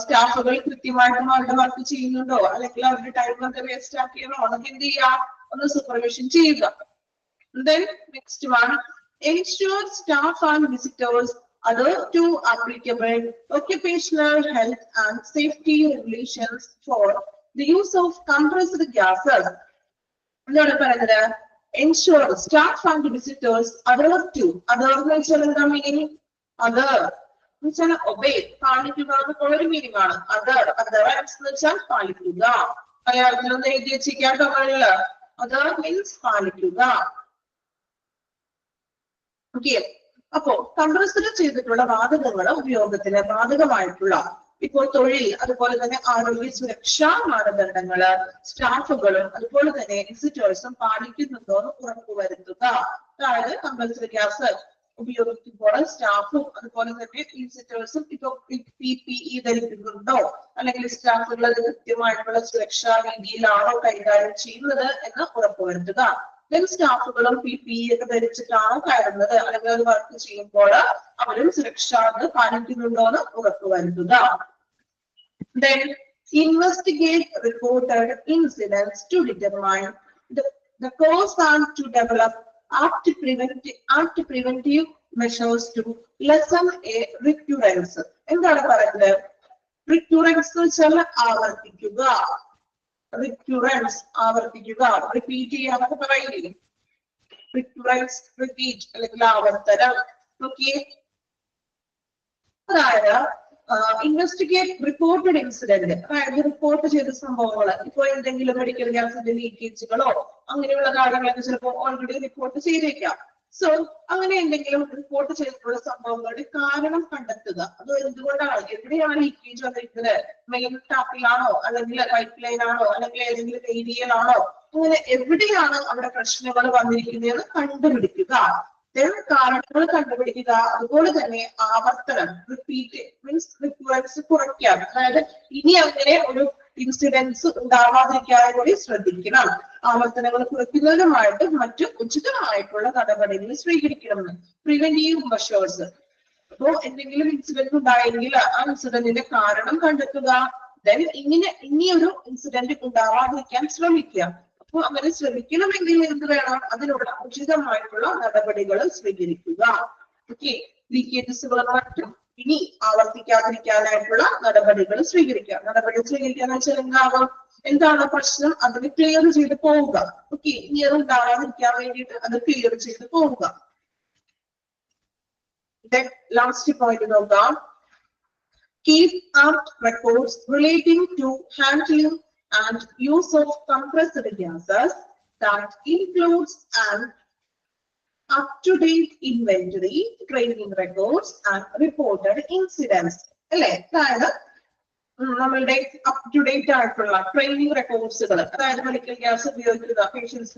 സ്റ്റാഫുകൾ കൃത്യമായിട്ടും അവരുടെ വർക്ക് ചെയ്യുന്നുണ്ടോ, അല്ലെങ്കിൽ അവരുടെ ടൈം ഒക്കെ വേസ്റ്റ് ആക്കിയാണോ, അതൊക്കെ എന്ത് ചെയ്യുക? ഒന്ന് സൂപ്പർവിഷൻ ചെയ്യുക. Then next one, ensure staff and visitors adhere to applicable occupational health and safety regulations for the use of compressed gases. എന്താണ് പറയുന്നത്? Ensure staff and visitors adhere to. Adhere എന്ന് വെച്ചാൽ എന്താ മീനിങ്? Adhere എന്ന് വെച്ചാൽ ഒബേ, പാലിക്കുക എന്നുള്ള ഒരു മീനിങ് ആണ്. Adherence എന്ന് വെച്ചാൽ പാലിക്കുക. മലയാളത്തിലൊന്ന് എഴുതി വെച്ചിരിക്കാൻ തമിഴില്. Adhere means പാലിക്കുക. ഓക്കെ, അപ്പോ കംപ്രസ്ഡ് ചെയ്തിട്ടുള്ള വാതകങ്ങൾ ഉപയോഗത്തിന് ബാധകമായിട്ടുള്ള ഇപ്പോൾ തൊഴിൽ, അതുപോലെ തന്നെ ആരോഗ്യ സുരക്ഷാ മാനദണ്ഡങ്ങള് സ്റ്റാഫുകളും അതുപോലെ തന്നെ വിസിറ്റേഴ്സും പാലിക്കുന്നുണ്ടോ എന്ന് ഉറപ്പുവരുത്തുക. അതായത് കമ്പൽസറി ഗ്യാസ് ഉപയോഗിക്കുമ്പോൾ സ്റ്റാഫും അതുപോലെ തന്നെ വിസിറ്റേഴ്സും ഇപ്പൊ PPE ധരിക്കുന്നുണ്ടോ, അല്ലെങ്കിൽ സ്റ്റാഫുകൾ അത് കൃത്യമായിട്ടുള്ള സുരക്ഷാ രീതിയിലാണോ കൈകാര്യം ചെയ്യുന്നത് എന്ന് ഉറപ്പുവരുത്തുക. സ്റ്റാഫുകളും PPE ഒക്കെ ധരിച്ചിട്ടാണോ കയറുന്നത്, അല്ലെങ്കിൽ അത് വർക്ക് ചെയ്യുമ്പോൾ അവരും സുരക്ഷ പാലിക്കുന്നുണ്ടോ എന്ന് ഉറപ്പുവരുത്തുക. Then investigate reported incidents to determine the cause and to develop apt preventive measures to lessen a recurrence. എന്താണ് പറയുന്നത്? Recurrence എന്ന് വെച്ചാൽ ആവർത്തിക്കുക. Recurrence ആവർത്തിക്കുക, റിപ്പീറ്റ് ചെയ്യാനൊക്കെ പറയില്ലേ? Recurrence, repeat അല്ലെങ്കിൽ ആവർത്തനം. ഓക്കെ, അതായത് ഇൻവെസ്റ്റിഗേറ്റ് റിപ്പോർട്ടഡ് ഇൻസിഡന്റ്, അതായത് റിപ്പോർട്ട് ചെയ്ത സംഭവങ്ങൾ. ഇപ്പൊ എന്തെങ്കിലും മെഡിക്കൽ ഗ്യാസിന്റെ ലീക്കേജുകളോ അങ്ങനെയുള്ള കാര്യങ്ങളൊക്കെ ചിലപ്പോൾ ഓൾറെഡി റിപ്പോർട്ട് ചെയ്തേക്കാം. സോ അങ്ങനെ എന്തെങ്കിലും റിപ്പോർട്ട് ചെയ്തിട്ടുള്ള സംഭവങ്ങളുടെ കാരണം കണ്ടെത്തുക. അത് എന്തുകൊണ്ടാണ്, എവിടെയാണ് ലീക്കേജ് വന്നിരിക്കുന്നത്? മെയിൻ ടാപ്പിലാണോ, അല്ലെങ്കിൽ പൈപ്പ് ലൈൻ ആണോ, അല്ലെങ്കിൽ ഏതെങ്കിലും ഏരിയയിലാണോ, അങ്ങനെ എവിടെയാണ് അവിടെ പ്രശ്നങ്ങൾ വന്നിരിക്കുന്നതെന്ന് കണ്ടുപിടിക്കുക. കാരണങ്ങൾ കണ്ടുപിടിക്കുക. അതുപോലെ തന്നെ ആവർത്തനം, റിപ്പീറ്റ് മീൻസ് റിക്വയർസ് കുറയ്ക്കുക. അതായത് ഇനി അങ്ങനെ ഒരു ഇൻസിഡൻസ് ഉണ്ടാവാതിരിക്കാതെ കൂടി ശ്രദ്ധിക്കണം. ആവർത്തനങ്ങൾ കുറയ്ക്കുന്നതിനുമായിട്ട് മറ്റു ഉചിതമായിട്ടുള്ള നടപടികൾ സ്വീകരിക്കണം. പ്രിവെന്റീവ് മെഷേഴ്സ്, അപ്പോ എന്തെങ്കിലും ഇൻസിഡന്റ് ഉണ്ടായെങ്കിൽ ആ ഇൻസിഡന്റിന്റെ കാരണം കണ്ടെത്തുക. ദെൻ ഇനിയൊരു ഇൻസിഡന്റ് ഉണ്ടാവാതിരിക്കാൻ ശ്രമിക്കുക. അപ്പൊ അങ്ങനെ ശ്രമിക്കണമെങ്കിൽ എന്ത് വേണം? അതിനുള്ള ഉചിതമായിട്ടുള്ള നടപടികൾ സ്വീകരിക്കുക. ഓക്കെ, ലീക്കേജസുകളും മറ്റും ഇനി ആവർത്തിക്കാതിരിക്കാനായിട്ടുള്ള നടപടികൾ സ്വീകരിക്കുക. നടപടി സ്വീകരിക്കാന്ന് വെച്ചാൽ എന്താകും? എന്താണ് പ്രശ്നം അതിന് ക്ലിയർ ചെയ്ത് പോവുക. ഓക്കെ, ഇനി അത് ഉണ്ടാകാതിരിക്കാൻ വേണ്ടിയിട്ട് അത് ക്ലിയർ ചെയ്ത് പോവുക. ലാസ്റ്റ് പോയിന്റ് നോക്കാം. Keep up records relating to handling and use of compressed gases that includes an up-to-date inventory, training records and reported incidents. അല്ലെ, അതായത് നമ്മളുടെ അപ് ടു ഡേറ്റ് ആയിട്ടുള്ള ട്രെയിനിങ് റെക്കോർഡ്സുകൾ, അതായത് മെഡിക്കൽ ഗ്യാസ് ഉപയോഗിക്കുക.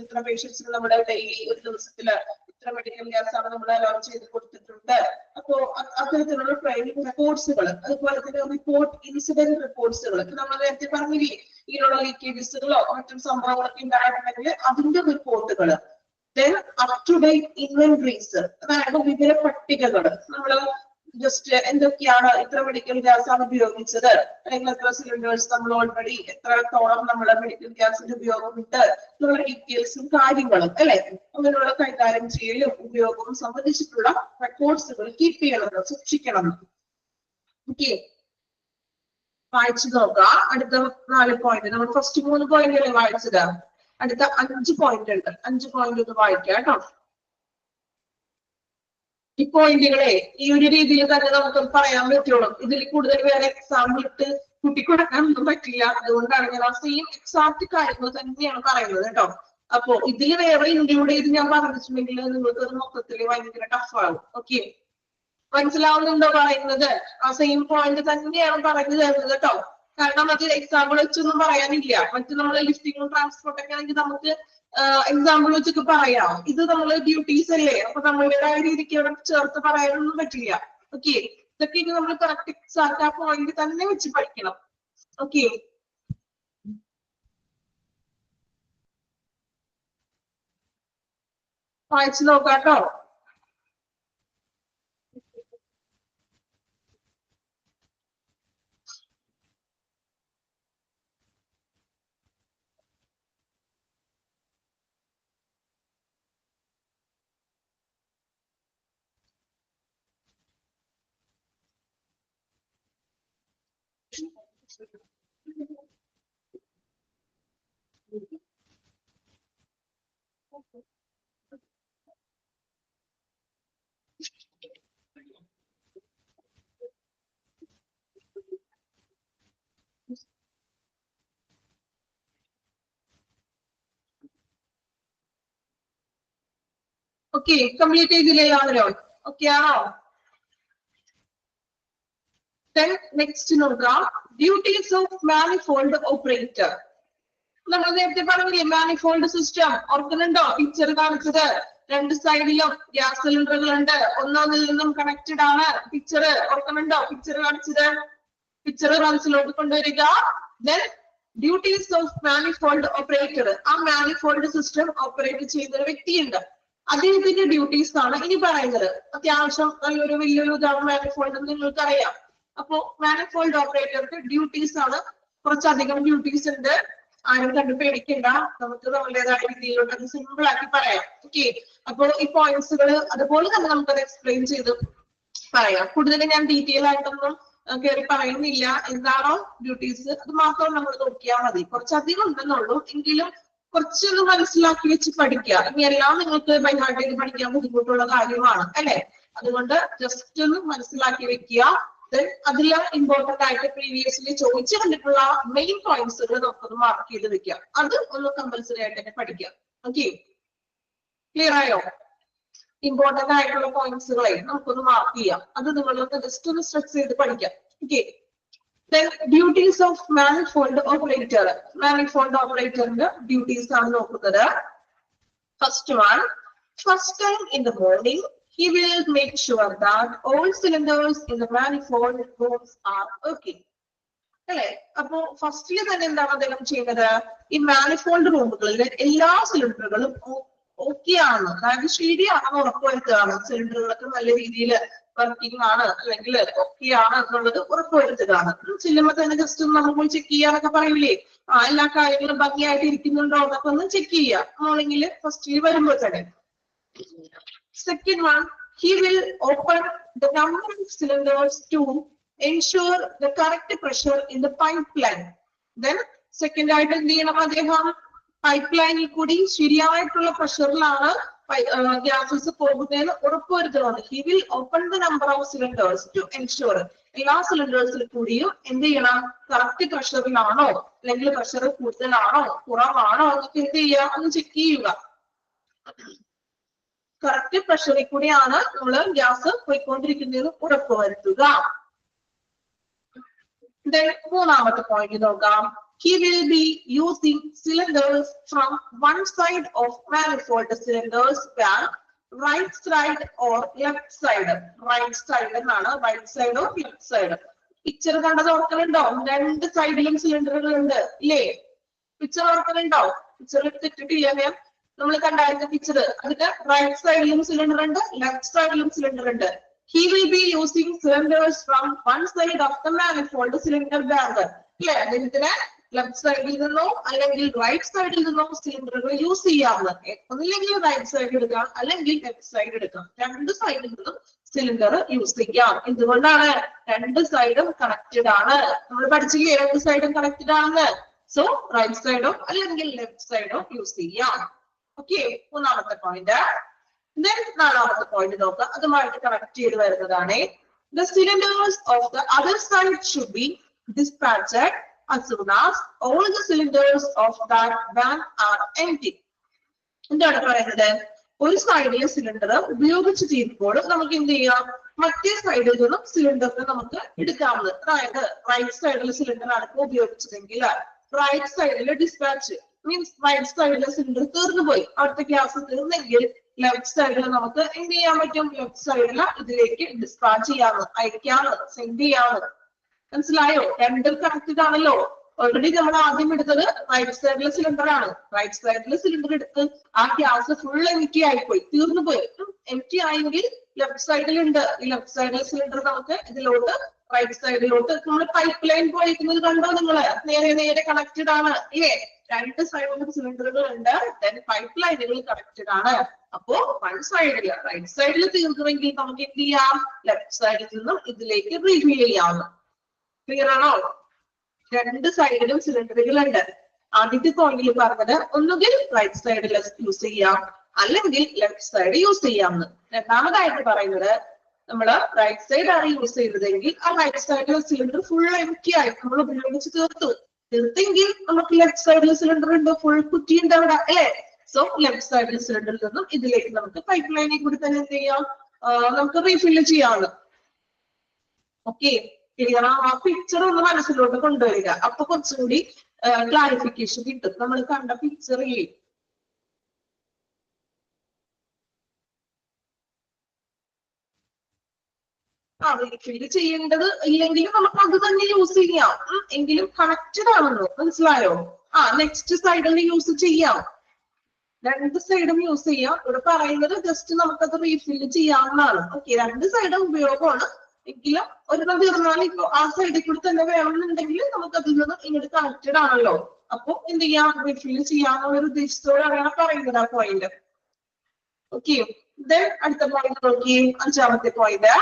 ഇത്ര പേഷ്യൻസിന് നമ്മുടെ ഡെയിലി ഒരു ദിവസത്തില് ഇത്ര മെഡിക്കൽ ഗ്യാസ് ആണ് നമ്മൾ അലോട്ട് ചെയ്ത് കൊടുത്തിട്ടുണ്ട്. അപ്പോ അത്തരത്തിലുള്ള ട്രെയിനിങ് റെക്കോർഡ്സുകൾ, അതുപോലെ തന്നെ റിപ്പോർട്ട് ഇൻസിഡന്റ് റിപ്പോർട്ട്സുകൾ, നമ്മൾ നേരത്തെ പറഞ്ഞില്ലേ ഇതിനുള്ള ലീക്കേജസുകളോ മറ്റും സംഭവങ്ങളൊക്കെ ഉണ്ടായിട്ടുണ്ടെങ്കിൽ അതിന്റെ റിപ്പോർട്ടുകൾ. Then up to date inventories, അതായത് വിവര പട്ടികകൾ. നമ്മള് ജസ്റ്റ് എന്തൊക്കെയാണ് ഇത്ര മെഡിക്കൽ ഗ്യാസ് ആണ് ഉപയോഗിച്ചത്, അല്ലെങ്കിൽ എത്ര സിലിണ്ടേഴ്സ് നമ്മൾ ഓൾറെഡി എത്രത്തോളം നമ്മുടെ മെഡിക്കൽ ഗ്യാസിന്റെ ഉപയോഗമുണ്ട് എന്നുള്ള ഡീറ്റെയിൽസും കാര്യങ്ങളും അല്ലെ, അങ്ങനെയുള്ള കൈകാര്യം ചെയ്യലും ഉപയോഗവും സംബന്ധിച്ചിട്ടുള്ള റെക്കോർഡ്സുകൾ കീപ്പ് ചെയ്യണം, സൂക്ഷിക്കണം. ഓക്കെ, വായിച്ചു നോക്കാം. അടുത്ത 4 പോയിന്റ്, നമ്മൾ ഫസ്റ്റ് 3 പോയിന്റ് അല്ലേ വായിച്ചത്, അടുത്ത 5 പോയിന്റ് ഉണ്ട്. 5 പോയിന്റ് ഒന്ന് വായിക്കാം കേട്ടോ. ഈ പോയിന്റുകളെ ഈ ഒരു രീതിയിൽ തന്നെ നമുക്ക് പറയാൻ പറ്റുള്ളൂ. ഇതിൽ കൂടുതൽ വേറെ എക്സാമ്പിൾ ഇട്ട് കൂട്ടിക്കൊടുക്കാനൊന്നും പറ്റില്ല. അതുകൊണ്ടാണ് ഞാൻ ആ സെയിം എക്സാക്ട് കാര്യങ്ങൾ തന്നെയാണ് പറയുന്നത് കേട്ടോ. അപ്പോ ഇതിൽ വേറെ ഇൻക്ലൂഡ് ചെയ്ത് ഞാൻ പറഞ്ഞിട്ടുണ്ടെങ്കിൽ നിങ്ങൾക്ക് അത് മൊത്തത്തിൽ ഭയങ്കര ടഫാകും. ഓക്കെ, മനസ്സിലാവുന്നുണ്ടോ പറയുന്നത്? ആ സെയിം പോയിന്റ് തന്നെയാണ് പറഞ്ഞു തരുന്നത് കേട്ടോ. കാരണം അത് എക്സാമ്പിൾ വെച്ചൊന്നും പറയാനില്ല. മറ്റു നമ്മൾ ലിഫ്റ്റിങ്ങും ട്രാൻസ്പോർട്ട് ഒക്കെ ആണെങ്കിൽ നമുക്ക് എക്സാമ്പിൾ വെച്ചൊക്കെ പറയാം. ഇത് നമ്മള് ഡ്യൂട്ടീസ് അല്ലേ, അപ്പൊ നമ്മളുടേതായ രീതിക്ക് അവിടെ ചേർത്ത് പറയാനൊന്നും പറ്റില്ല. ഓക്കെ, ഇതൊക്കെ ഇനി നമ്മൾ കറക്റ്റ് എക്സാക്ട് ആ പോയിന്റ് തന്നെ വെച്ച് പഠിക്കണം. ഓക്കെ, വായിച്ചു നോക്കാട്ടോ. Okay, complete ചെയ്തില്ലേ എല്ലാവരും? Okay ആണോ? Then next നോക്കാം, duties of manifold operator. നമ്മൾ നേരത്തെ പറഞ്ഞില്ലേ മാനിഫോൾഡ് സിസ്റ്റം, ഓർക്കുന്നുണ്ടോ? പിക്ചർ കാണിച്ചത് രണ്ട് സൈഡിലും ഗ്യാസ് സിലിണ്ടറുകൾ ഉണ്ട്, ഒന്നൊന്നിൽ നിന്നും കണക്റ്റഡ് ആണ്. പിക്ചർ ഓർക്കുന്നുണ്ടോ? പിക്ചർ കാണിച്ചത്, പിക്ചർ മനസ്സിലോട്ട് കൊണ്ടുവരിക. Then duties of manifold operator, ആ മാനിഫോൾഡ് സിസ്റ്റം ഓപ്പറേറ്റ് ചെയ്യുന്ന ഒരു വ്യക്തിയുണ്ട്, അദ്ദേഹത്തിന്റെ ഡ്യൂട്ടീസ് ആണ് ഇനി പറയുന്നത്. അത്യാവശ്യം നല്ലൊരു വലിയൊരു മാനിഫോൾഡ് നിങ്ങൾക്ക് അറിയാം. അപ്പോ മാനിഫോൾഡ് ഓപ്പറേറ്റർക്ക് ഡ്യൂട്ടീസ് ആണ്, കുറച്ചധികം ഡ്യൂട്ടീസ് ഉണ്ട്. ആരും കണ്ടു പേടിക്കണ്ട, നമുക്ക് നമ്മുടേതായ രീതിയിലോട്ട് സിമ്പിൾ ആക്കി പറയാം. ഓക്കെ, അപ്പോ ഈ പോയിന്റ്സുകൾ അതുപോലെ തന്നെ നമുക്കത് എക്സ്പ്ലെയിൻ ചെയ്ത് പറയാം. കൂടുതൽ ഞാൻ ഡീറ്റെയിൽ ആയിട്ടൊന്നും കയറി പറയുന്നില്ല. എന്താണോ ഡ്യൂട്ടീസ് അത് മാത്രം നമ്മൾ നോക്കിയാൽ മതി. കുറച്ചധികം ഉണ്ടെന്നുള്ളൂ, എങ്കിലും കുറച്ചൊന്ന് മനസ്സിലാക്കി വെച്ച് പഠിക്കുക. ഇനി എല്ലാം നിങ്ങൾക്ക് ബൈ ഹാർട്ട് ചെയ്ത് പഠിക്കാൻ ബുദ്ധിമുട്ടുള്ള കാര്യമാണ് അല്ലെ. അതുകൊണ്ട് ജസ്റ്റ് ഒന്ന് മനസ്സിലാക്കി വെക്കുക. അതിൽ ഇമ്പോർട്ടന്റ് ആയിട്ട് പ്രീവിയസ്ലി ചോദിച്ചു കണ്ടിട്ടുള്ള മെയിൻ പോയിന്റ്സുകൾ നമുക്കൊന്ന് മാർക്ക് ചെയ്ത് വെക്കാം. അത് ഒന്ന് കമ്പൽസറി ആയിട്ട് തന്നെ പഠിക്കാം. ഓക്കെ, ക്ലിയർ ആയോ? ഇമ്പോർട്ടന്റ് ആയിട്ടുള്ള പോയിന്റ്സുകളെ നമുക്കൊന്ന് മാർക്ക് ചെയ്യാം. അത് നിങ്ങളൊന്ന് ജസ്റ്റ് ഒന്ന് സ്ട്രെസ് ചെയ്ത് പഠിക്കാം. Okay, then duties of manifold operator. Manifold operatorന്റെ duties ആണ് നോക്കുന്നത്. First one, first time in the morning he will make sure that all cylinders in the manifold rooms are working. അല്ലെ, അപ്പോ ഫസ്റ്റില് തന്നെ എന്താണ് അദ്ദേഹം ചെയ്യുന്നത്? ഈ മാനിഫോൾഡ് റൂമുകളിലെ എല്ലാ സിലിണ്ടറുകളും ഓക്കെ ആണ്, അതായത് ശരിയാണെന്ന് ഉറപ്പുവരുത്തുകയാണ്. സിലിണ്ടറുകളൊക്കെ നല്ല രീതിയിൽ വർക്കിംഗ് ആണ് അല്ലെങ്കിൽ ഓക്കെ ആണ് എന്നുള്ളത് ഉറപ്പുവരുത്തുകയാണ്. ചെല്ലുമ്പോ തന്നെ ജസ്റ്റ് ഒന്ന് നമ്മൾ പോയി ചെക്ക് ചെയ്യാനൊക്കെ പറയൂലേ, എല്ലാ കാര്യങ്ങളും ഭംഗിയായിട്ട് ഇരിക്കുന്നുണ്ടോ എന്നൊക്കെ ഒന്ന് ചെക്ക് ചെയ്യാം മോർണിംഗില് ഫസ്റ്റില് വരുമ്പോൾ തന്നെ. Second one, he will open the number of cylinders to ensure the correct pressure in the pipeline. Then second ആയിട്ട് എന്ത് ചെയ്യണം? അദ്ദേഹം പൈപ്പ് ലൈനിൽ കൂടി ശരിയായിട്ടുള്ള പ്രഷറിലാണ് ഗ്യാസസ് പോകുന്നതെന്ന് ഉറപ്പുവരുത്തണം. He will open the number of cylinders to ensure, എല്ലാ സിലിണ്ടേഴ്സിൽ കൂടിയും എന്ത് ചെയ്യണം? കറക്റ്റ് പ്രഷറിലാണോ അല്ലെങ്കിൽ പ്രഷർ കൂടുതലാണോ കുറവാണോ എന്നൊക്കെ എന്ത് ചെയ്യുക? ഒന്ന് ചെക്ക് ചെയ്യുക. കറക്റ്റ് പ്രഷറിൽ കൂടിയാണ് നമ്മൾ ഗ്യാസ് പോയിക്കൊണ്ടിരിക്കുന്നതെന്ന് ഉറപ്പുവരുത്തുക. മൂന്നാമത്തെ പോയിന്റ് നോക്കാം. He will be using cylinders from one side of manifold cylinders where right side or left side. Right side എന്നാണ്, right side or left side. Picture കണ്ടത് ഓർക്കുന്നുണ്ടോ? രണ്ട് സൈഡിലും സിലിണ്ടറുകൾ ഉണ്ട് ഇല്ലേ? പിക്ചർ ഓർക്കുന്നുണ്ടോ? പിക്ചർ തെറ്റിട്ടില്ല ഞാൻ, നമ്മൾ കണ്ടായിരുന്ന പിക്ചർ. അതിന്റെ റൈറ്റ് സൈഡിലും സിലിണ്ടർ ഉണ്ട്, ലെഫ്റ്റ് സൈഡിലും സിലിണ്ടർ ഉണ്ട്. He will be using cylinders from one side of the manifold cylinder bag. അല്ലെ, അദ്ദേഹത്തിന് ലെഫ്റ്റ് സൈഡിൽ നിന്നോ അല്ലെങ്കിൽ റൈറ്റ് സൈഡിൽ നിന്നോ സിലിണ്ടറുകൾ യൂസ് ചെയ്യാവുന്നത്. ഒന്നില്ലെങ്കിൽ റൈറ്റ് സൈഡ് എടുക്കാം അല്ലെങ്കിൽ ലെഫ്റ്റ് സൈഡ് എടുക്കാം. രണ്ട് സൈഡിൽ നിന്നും സിലിണ്ടർ യൂസ് ചെയ്യാം. എന്തുകൊണ്ടാണ്? രണ്ട് സൈഡും കണക്റ്റഡ് ആണ്. നമ്മൾ പഠിച്ചില്ലേ രണ്ട് സൈഡും കണക്റ്റഡ് ആണെന്ന്. സോ റൈറ്റ് സൈഡോ അല്ലെങ്കിൽ ലെഫ്റ്റ് സൈഡോ യൂസ് ചെയ്യാം. ഓക്കെ, മൂന്നാമത്തെ പോയിന്റ്. നാലാമത്തെ പോയിന്റ് നോക്കാം, അതുമായിട്ട് കണക്ട് ചെയ്ത് വരുന്നതാണ്. The cylinders of the other side should be dispatched as soon as all the cylinders of that van are empty. എന്താണ് പറയുന്നത്? ഒരു സൈഡിലെ സിലിണ്ടർ ഉപയോഗിച്ച് തീരുമ്പോൾ നമുക്ക് എന്ത് ചെയ്യാം? മറ്റേ സൈഡിൽ നിന്നും സിലിണ്ടറിന് നമുക്ക് എടുക്കാവുന്നത്. അതായത് റൈറ്റ് സൈഡിലെ സിലിണ്ടർ ആണ് ഉപയോഗിച്ചതെങ്കിൽ റൈറ്റ് സൈഡിലെ ഡിസ്പാച്ച് മീൻസ് റൈറ്റ് സൈഡിലെ സിലിണ്ടർ തീർന്നു പോയി, അവിടുത്തെ ഗ്യാസ് തീർന്നെങ്കിൽ ലെഫ്റ്റ് സൈഡിൽ നമുക്ക് എന്ത് ചെയ്യാൻ പറ്റും? ലെഫ്റ്റ് സൈഡിൽ ഇതിലേക്ക് ഡിസ്പാച്ച് ചെയ്യാന്ന്, അയക്കാന്ന്, സെൻഡ് ചെയ്യാന്ന്. മനസ്സിലായോ? രണ്ടും കണക്റ്റഡ് ആണല്ലോ. ഓൾറെഡി നമ്മൾ ആദ്യം എടുത്തത് റൈറ്റ് സൈഡിലെ സിലിണ്ടർ ആണ്. റൈറ്റ് സൈഡിലെ സിലിണ്ടർ എടുത്ത് ആ ഗ്യാസ് ഫുൾ എംറ്റി ആയിപ്പോയി, തീർന്നു പോയി. എംറ്റി ആയെങ്കിൽ ലെഫ്റ്റ് സൈഡിലുണ്ട്. ഈ ലെഫ്റ്റ് സൈഡിലെ സിലിണ്ടർ നമുക്ക് ഇതിലോട്ട് റൈറ്റ് സൈഡിലോട്ട് നമ്മൾ പൈപ്പ് ലൈൻ പോയിരിക്കുന്നത് കണ്ടോ നിങ്ങള്? നേരെ നേരെ കണക്റ്റഡ് ആണ് ഇല്ലേ? രണ്ട് സൈഡിലും സിലിണ്ടറുകൾ ഉണ്ട്, പൈപ്പ് ലൈനുകൾ കണക്റ്റഡ് ആണ്. അപ്പോ വൺ സൈഡിൽ റൈറ്റ് സൈഡിൽ തീർന്നുവെങ്കിൽ നമുക്ക് എന്ത് ചെയ്യാം? ലെഫ്റ്റ് സൈഡിൽ നിന്നും ഇതിലേക്ക് റീഫിൽ ചെയ്യാവുന്നു. ക്ലിയർ ആണോ? രണ്ട് സൈഡിലും സിലിണ്ടറുകൾ ഉണ്ട്. ആദ്യത്തെ പോയിന്റിൽ പറഞ്ഞത് ഒന്നുകിൽ റൈറ്റ് സൈഡിൽ യൂസ് ചെയ്യാം, അല്ലെങ്കിൽ ലെഫ്റ്റ് സൈഡ് യൂസ് ചെയ്യാമെന്ന്. രണ്ടാമതായിട്ട് പറയുന്നത് നമ്മള് റൈറ്റ് സൈഡ് ആണ് യൂസ് ചെയ്തതെങ്കിൽ ആ റൈറ്റ് സൈഡിലെ സിലിണ്ടർ ഫുൾ എംപ്റ്റി ആയി നമ്മൾ ഉപയോഗിച്ച് തീർത്തെങ്കിൽ നമുക്ക് ലെഫ്റ്റ് സൈഡിൽ സിലിണ്ടർ ഉണ്ട്, ഫുൾ കുറ്റി ഉണ്ട് അവിടെ അല്ലെ. സോ ലെഫ്റ്റ് സൈഡിൽ സിലിണ്ടറിൽ നിന്നും ഇതിലേക്ക് നമുക്ക് പൈപ്പ് ലൈനിൽ കൂടി തന്നെ എന്ത് ചെയ്യാം, നമുക്ക് റീഫില്ല് ചെയ്യാവുന്ന. Okay, clear? ആ പിക്ചർ ഒന്ന് മനസ്സിലോട്ട് കൊണ്ടുവരിക, അപ്പൊ കുറച്ചുകൂടി ക്ലാരിഫിക്കേഷൻ കിട്ടും. നമ്മൾ കണ്ട പിക്ചറിൽ റീഫില്ല് ചെയ്യേണ്ടത് ഇല്ലെങ്കിലും നമുക്ക് അത് തന്നെ യൂസ് ചെയ്യാം. എങ്കിലും കണക്റ്റഡ് ആണെന്ന് മനസ്സിലായോ? നെക്സ്റ്റ് സൈഡിൽ യൂസ് ചെയ്യാം, രണ്ട് സൈഡും യൂസ് ചെയ്യാം. ഇവിടെ പറയുന്നത് ജസ്റ്റ് നമുക്കത് റീഫില്ല് ചെയ്യാവുന്നതാണ്. ഓക്കെ, രണ്ട് സൈഡും ഉപയോഗമാണ്. എങ്കിലും ഒരെണ്ണം തീർന്നാൽ ഇപ്പൊ ആ സൈഡിൽ കൂടി തന്നെ വേണമെന്നുണ്ടെങ്കിൽ നമുക്ക് അതിൽ നിന്ന് ഇങ്ങോട്ട് കണക്റ്റഡ് ആണല്ലോ. അപ്പൊ എന്ത് ചെയ്യാം, റീഫില്ല് ചെയ്യാനുള്ള ഒരു ഉദ്ദേശത്തോടെയാണ് പറയുന്നത് ആ പോയിന്റ്. ഓക്കെ, അടുത്ത പോയിന്റ് നോക്കി, അഞ്ചാമത്തെ point.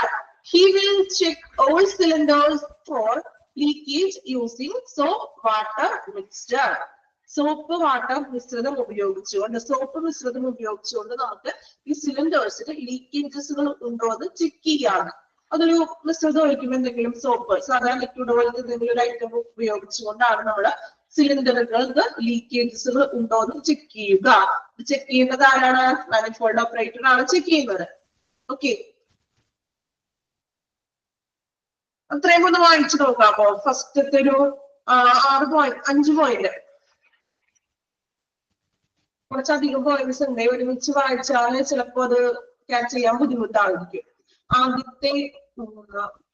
He will check all cylinders for leakage using soap water mixture. Soap water മിശ്രിതം ഉപയോഗിച്ചുകൊണ്ട് നമുക്ക് ഈ സിലിണ്ടേഴ്സിൽ ലീക്കേജസുകൾ ഉണ്ടോ എന്ന് ചെക്ക് ചെയ്യാണ്. അതൊരു മിശ്രിതം ഒഴിക്കുമ്പോൾ എന്തെങ്കിലും സോപ്പ്, സാധാരണ ലിക്വിഡ് പോലത്തെ എന്തെങ്കിലും ഒരു ഐറ്റം ഉപയോഗിച്ചുകൊണ്ടാണ് നമ്മള് സിലിണ്ടറുകൾക്ക് ലീക്കേജസുകൾ ഉണ്ടോ എന്ന് ചെക്ക് ചെയ്യുക. ചെക്ക് ചെയ്യുന്നത് ആരാണ്? മാനിഫോൾഡ് ഓപ്പറേറ്റർ ആണ് ചെക്ക് ചെയ്യുന്നത്. ഓക്കെ, അത്രയും ഒന്ന് വായിച്ചു നോക്കാം. അപ്പോ ഫസ്റ്റത്തെ ഒരു 5 പോയിന്റ്, കുറച്ചധികം പോയിന്റ്സ് ഉണ്ട്. ഒരുമിച്ച് വായിച്ചാൽ ചിലപ്പോ അത് ക്യാച്ച് ചെയ്യാൻ ബുദ്ധിമുട്ടായിരിക്കും. ആദ്യത്തെ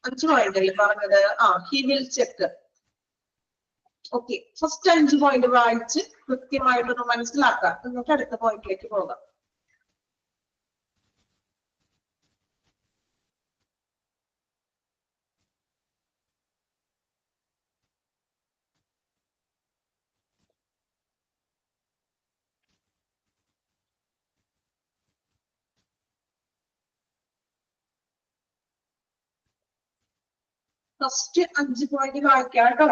5 പോയിന്റ് അല്ലേ പറഞ്ഞത്? He will check. Okay, first 5 point വായിച്ച് കൃത്യമായിട്ടൊന്ന് മനസ്സിലാക്കാം, എന്നിട്ട് അടുത്ത പോയിന്റിലേക്ക് പോകാം. ഫസ്റ്റ് 5 പോയിന്റ് വായിക്കാം കേട്ടോ.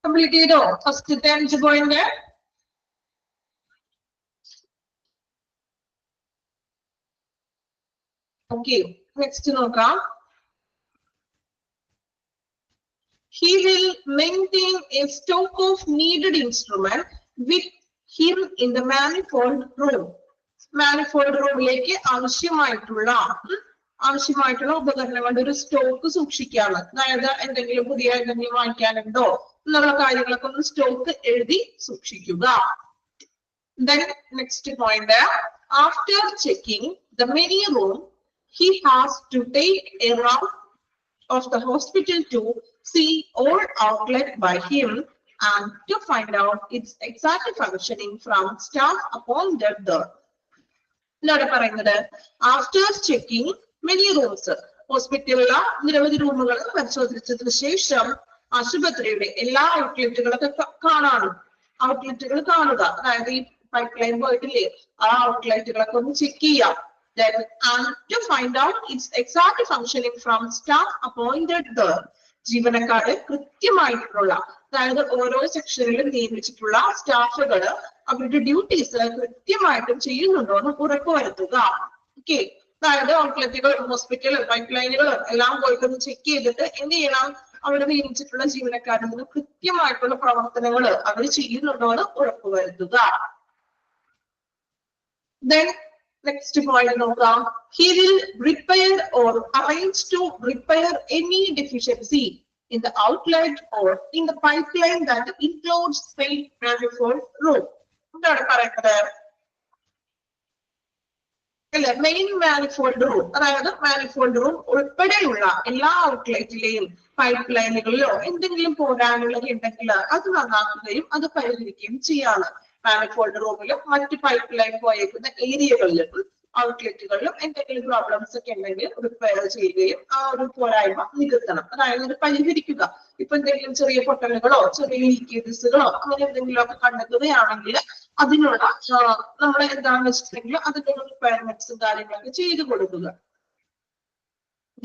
കംപ്ലീറ്റ് ചെയ്തോ ഫസ്റ്റത്തെ 5 പോയിന്റ്? ഓക്കെ, നെക്സ്റ്റ് നോക്കാം. He will maintain a stock of needed instrument with him in the manifold room. Manifold റൂമിലേക്ക് ആവശ്യമായിട്ടുള്ള ഉപകരണങ്ങളുടെ ഒരു സ്റ്റോക്ക് സൂക്ഷിക്കാണ്. അതായത് എന്തെങ്കിലും പുതിയ എന്തെങ്കിലും വാങ്ങിക്കാനുണ്ടോ എന്നുള്ള കാര്യങ്ങളൊക്കെ ഒന്ന് സ്റ്റോക്ക് എഴുതി സൂക്ഷിക്കുക. Then next point, after checking the mini room, he has to take a round of the hospital to see all outlet by him and to find out its exact functioning from staff appointed there. എന്താണ് പറയുന്നത്? ആഫ്റ്റർ ചെക്കിംഗ് മെനി റൂംസ്, ഹോസ്പിറ്റലിലെ നിരവധി റൂമുകൾ പരിശോധിച്ചതിന് ശേഷം ആശുപത്രിയുടെ എല്ലാ ഔട്ട്ലെറ്റുകളൊക്കെ കാണുക. അതായത് ഈ പൈപ്പ് ലൈൻ പോയിട്ടില്ലേ, ആ ഔട്ട്ലെറ്റുകളൊക്കെ ഒന്ന് ചെക്ക് ചെയ്യാം. And to find out its exact functioning from staff appointed there. ജീവനക്കാര് കൃത്യമായിട്ടുള്ള, അതായത് ഓരോ സെക്ഷനിലും നിയമിച്ചിട്ടുള്ള സ്റ്റാഫുകൾ അവരുടെ ഡ്യൂട്ടീസ് കൃത്യമായിട്ടും ചെയ്യുന്നുണ്ടോ എന്ന് ഉറപ്പുവരുത്തുക. ഓക്കെ, അതായത് ഔട്ട്ലെറ്റുകൾ, ഹോസ്പിറ്റൽ, പൈപ്പ് ലൈനുകൾ എല്ലാം പോയിട്ടൊന്ന് ചെക്ക് ചെയ്തിട്ട് എന്ത് ചെയ്യണം, അവിടെ നിയമിച്ചിട്ടുള്ള ജീവനക്കാരിൽ നിന്ന് കൃത്യമായിട്ടുള്ള പ്രവർത്തനങ്ങൾ അവർ ചെയ്യുന്നുണ്ടോ എന്ന് ഉറപ്പുവരുത്തുക. Then next point നോക്കാം. He will repair or arrange to repair any deficiency in the outlet or in the pipeline that includes main manifold room. എന്താണ് പറയുന്നത്? അല്ലെ, മെയിൻ മാനിഫോൾഡ് റൂം, അതായത് മാനിഫോൾഡ് റൂം ഉൾപ്പെടെയുള്ള എല്ലാ ഔട്ട്ലെറ്റിലെയും പൈപ്പ് ലൈനുകളിലോ എന്തെങ്കിലും പോരാനുള്ളത് ഉണ്ടെങ്കിൽ അത് നന്നാക്കുകയും അത് പരിഹരിക്കുകയും ചെയ്യാണ്. മാനിഫോൾഡ് റൂമിലും മറ്റ് പൈപ്പ് ലൈൻ പോയേക്കുന്ന ഏരിയകളിലും ഔട്ട്ലെറ്റുകളിലും എന്തെങ്കിലും പ്രോബ്ലംസ് ഒക്കെ ഉണ്ടെങ്കിൽ റിപ്പയർ ചെയ്യുകയും ആ ഒരു പോരായ്മ നികത്തണം, അതായത് അത് പരിഹരിക്കുക. ഇപ്പൊ എന്തെങ്കിലും ചെറിയ പൊട്ടലുകളോ ചെറിയ ലീക്കേജസുകളോ അങ്ങനെ എന്തെങ്കിലും ഒക്കെ കണ്ടെത്തുകയാണെങ്കിൽ അതിനുള്ള നമ്മൾ എന്താണെന്ന് വെച്ചിട്ടുണ്ടെങ്കിൽ അതിന്റെ റിക്വയർമെന്റ്സും കാര്യങ്ങളൊക്കെ ചെയ്തു കൊടുക്കുക.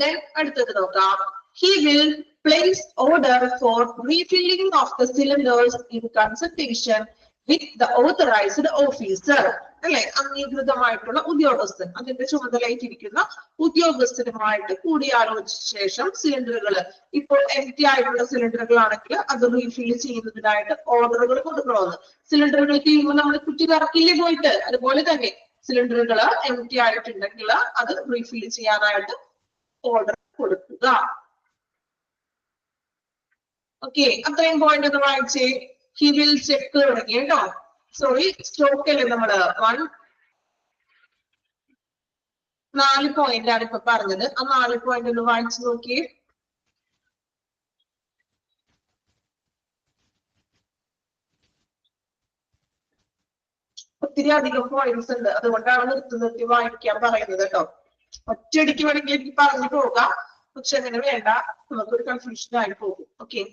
Then അടുത്തത് നോക്കാം. He will place order for refilling of the cylinders in consultation with the authorized officer. അല്ലെ, അംഗീകൃതമായിട്ടുള്ള ഉദ്യോഗസ്ഥൻ, അതിന്റെ ചുമതലയിട്ടിരിക്കുന്ന ഉദ്യോഗസ്ഥരുമായിട്ട് കൂടിയാലോചിച്ച ശേഷം സിലിണ്ടറുകൾ, ഇപ്പോൾ എംപ്റ്റി ആയിട്ടുള്ള സിലിണ്ടറുകൾ ആണെങ്കിൽ അത് റീഫിൽ ചെയ്യുന്നതിനായിട്ട് ഓർഡറുകൾ കൊടുക്കണമെന്ന്. സിലിണ്ടറുകൾ തീരുമ്പോൾ നമ്മൾ കുറ്റി കറക്കില്ലേ പോയിട്ട്, അതുപോലെ തന്നെ സിലിണ്ടറുകൾ എംപ്റ്റി ആയിട്ടുണ്ടെങ്കിൽ അത് റീഫിൽ ചെയ്യാനായിട്ട് ഓർഡർ കൊടുക്കുക. ഓക്കെ, അത്രയും പോയിന്റ് ഒന്ന് വായിച്ചേ. He will check തുടങ്ങി കേട്ടോ. സോറി, സ്റ്റോക്ക് അല്ലേ നമ്മള് 4 പോയിന്റ് ആണ് ഇപ്പൊ പറഞ്ഞത്. ആ 4 പോയിന്റ് ഒന്ന് വായിച്ചു നോക്കിയേ. ഒത്തിരി അധികം പോയിന്റ്സ് ഉണ്ട്, അതുകൊണ്ടാണ് നിർത്തി വായിക്കാൻ പറയുന്നത് കേട്ടോ. ഒറ്റയടിക്ക് വേണമെങ്കിൽ എനിക്ക് പറഞ്ഞു പോകാം, പക്ഷെ അങ്ങനെ വേണ്ട, നമുക്കൊരു കൺഫ്യൂഷൻ ആയി പോകും. ഓക്കെ,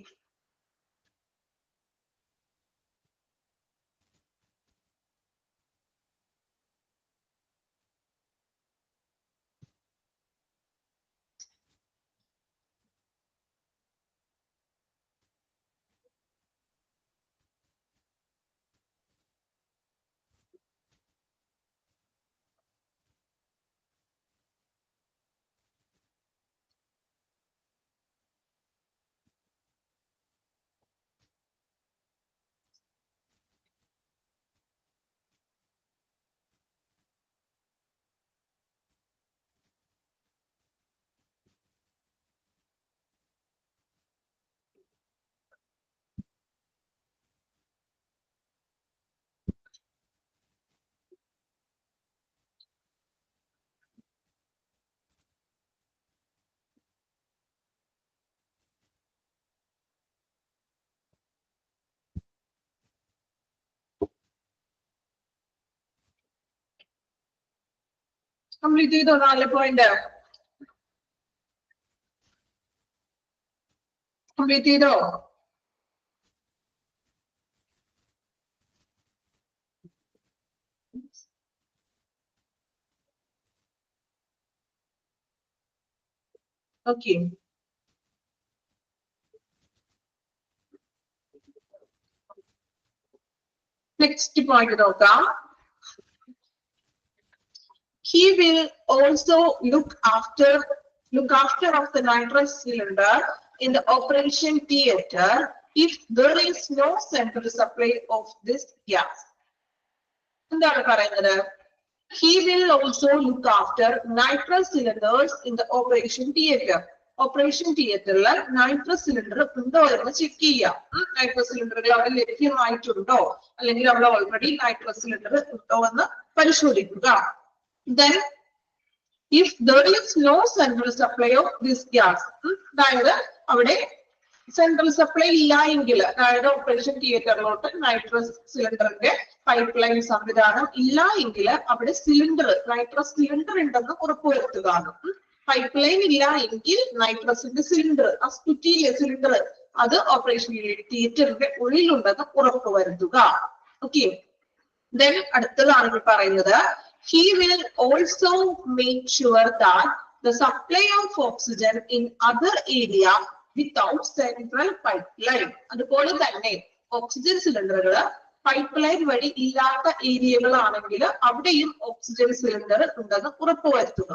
കംപ്ലീറ്റ് ചെയ്തോ 4 പോയിന്റ്? കംപ്ലീറ്റ് ചെയ്തോ? ഓക്കെ, നെക്സ്റ്റ് പോയിന്റ് നോക്കാം. He will also look after of the nitrous cylinder in the operation theater if there is no central supply of this gas. എന്താണ് പറയുന്നത്? He will also look after nitrous cylinders in the operation theater. Operation തിയേറ്ററിൽ നൈട്രസ് സിലിണ്ടർ ഉണ്ടോ എന്ന് ചെക്ക് ചെയ്യാം. നൈട്രസ് സിലിണ്ടറുകൾ അവിടെ ലഭ്യമായിട്ടുണ്ടോ, അല്ലെങ്കിൽ അവിടെ ഓൾറെഡി നൈട്രസ് സിലിണ്ടർ ഉണ്ടോ എന്ന് പരിശോധിക്കുക. Then if there is no central supply of this gas, അതായത് അവിടെ സെൻട്രൽ സപ്ലൈ ഇല്ല എങ്കിൽ, അതായത് ഓപ്പറേഷൻ തിയേറ്ററിലോട്ട് നൈട്രസ് സിലിണ്ടറിന്റെ പൈപ്പ് ലൈൻ സംവിധാനം ഇല്ല എങ്കിൽ അവിടെ സിലിണ്ടർ, നൈട്രസ് സിലിണ്ടർ ഉണ്ടെന്ന് ഉറപ്പുവരുത്തുക. പൈപ്പ് ലൈൻ ഇല്ല എങ്കിൽ നൈട്രസിന്റെ സിലിണ്ടർ, ആ കുറ്റിയിലെ സിലിണ്ടർ, അത് ഓപ്പറേഷൻ തിയേറ്ററിന്റെ ഉള്ളിലുണ്ടെന്ന് ഉറപ്പുവരുത്തുക. ഓക്കെ, ദെൻ അടുത്തതാണ് പറയുന്നത്. He will also make sure that the supply of oxygen in other area without central pipeline. അതുപോലെ തന്നെ ഓക്സിജൻ സിലിണ്ടറുകൾ പൈപ്പ് ലൈൻ വഴി ഇല്ലാത്ത ഏരിയകളാണെങ്കിൽ അവിടെയും ഓക്സിജൻ സിലിണ്ടർ ഉണ്ടെന്ന് ഉറപ്പുവരുത്തുക.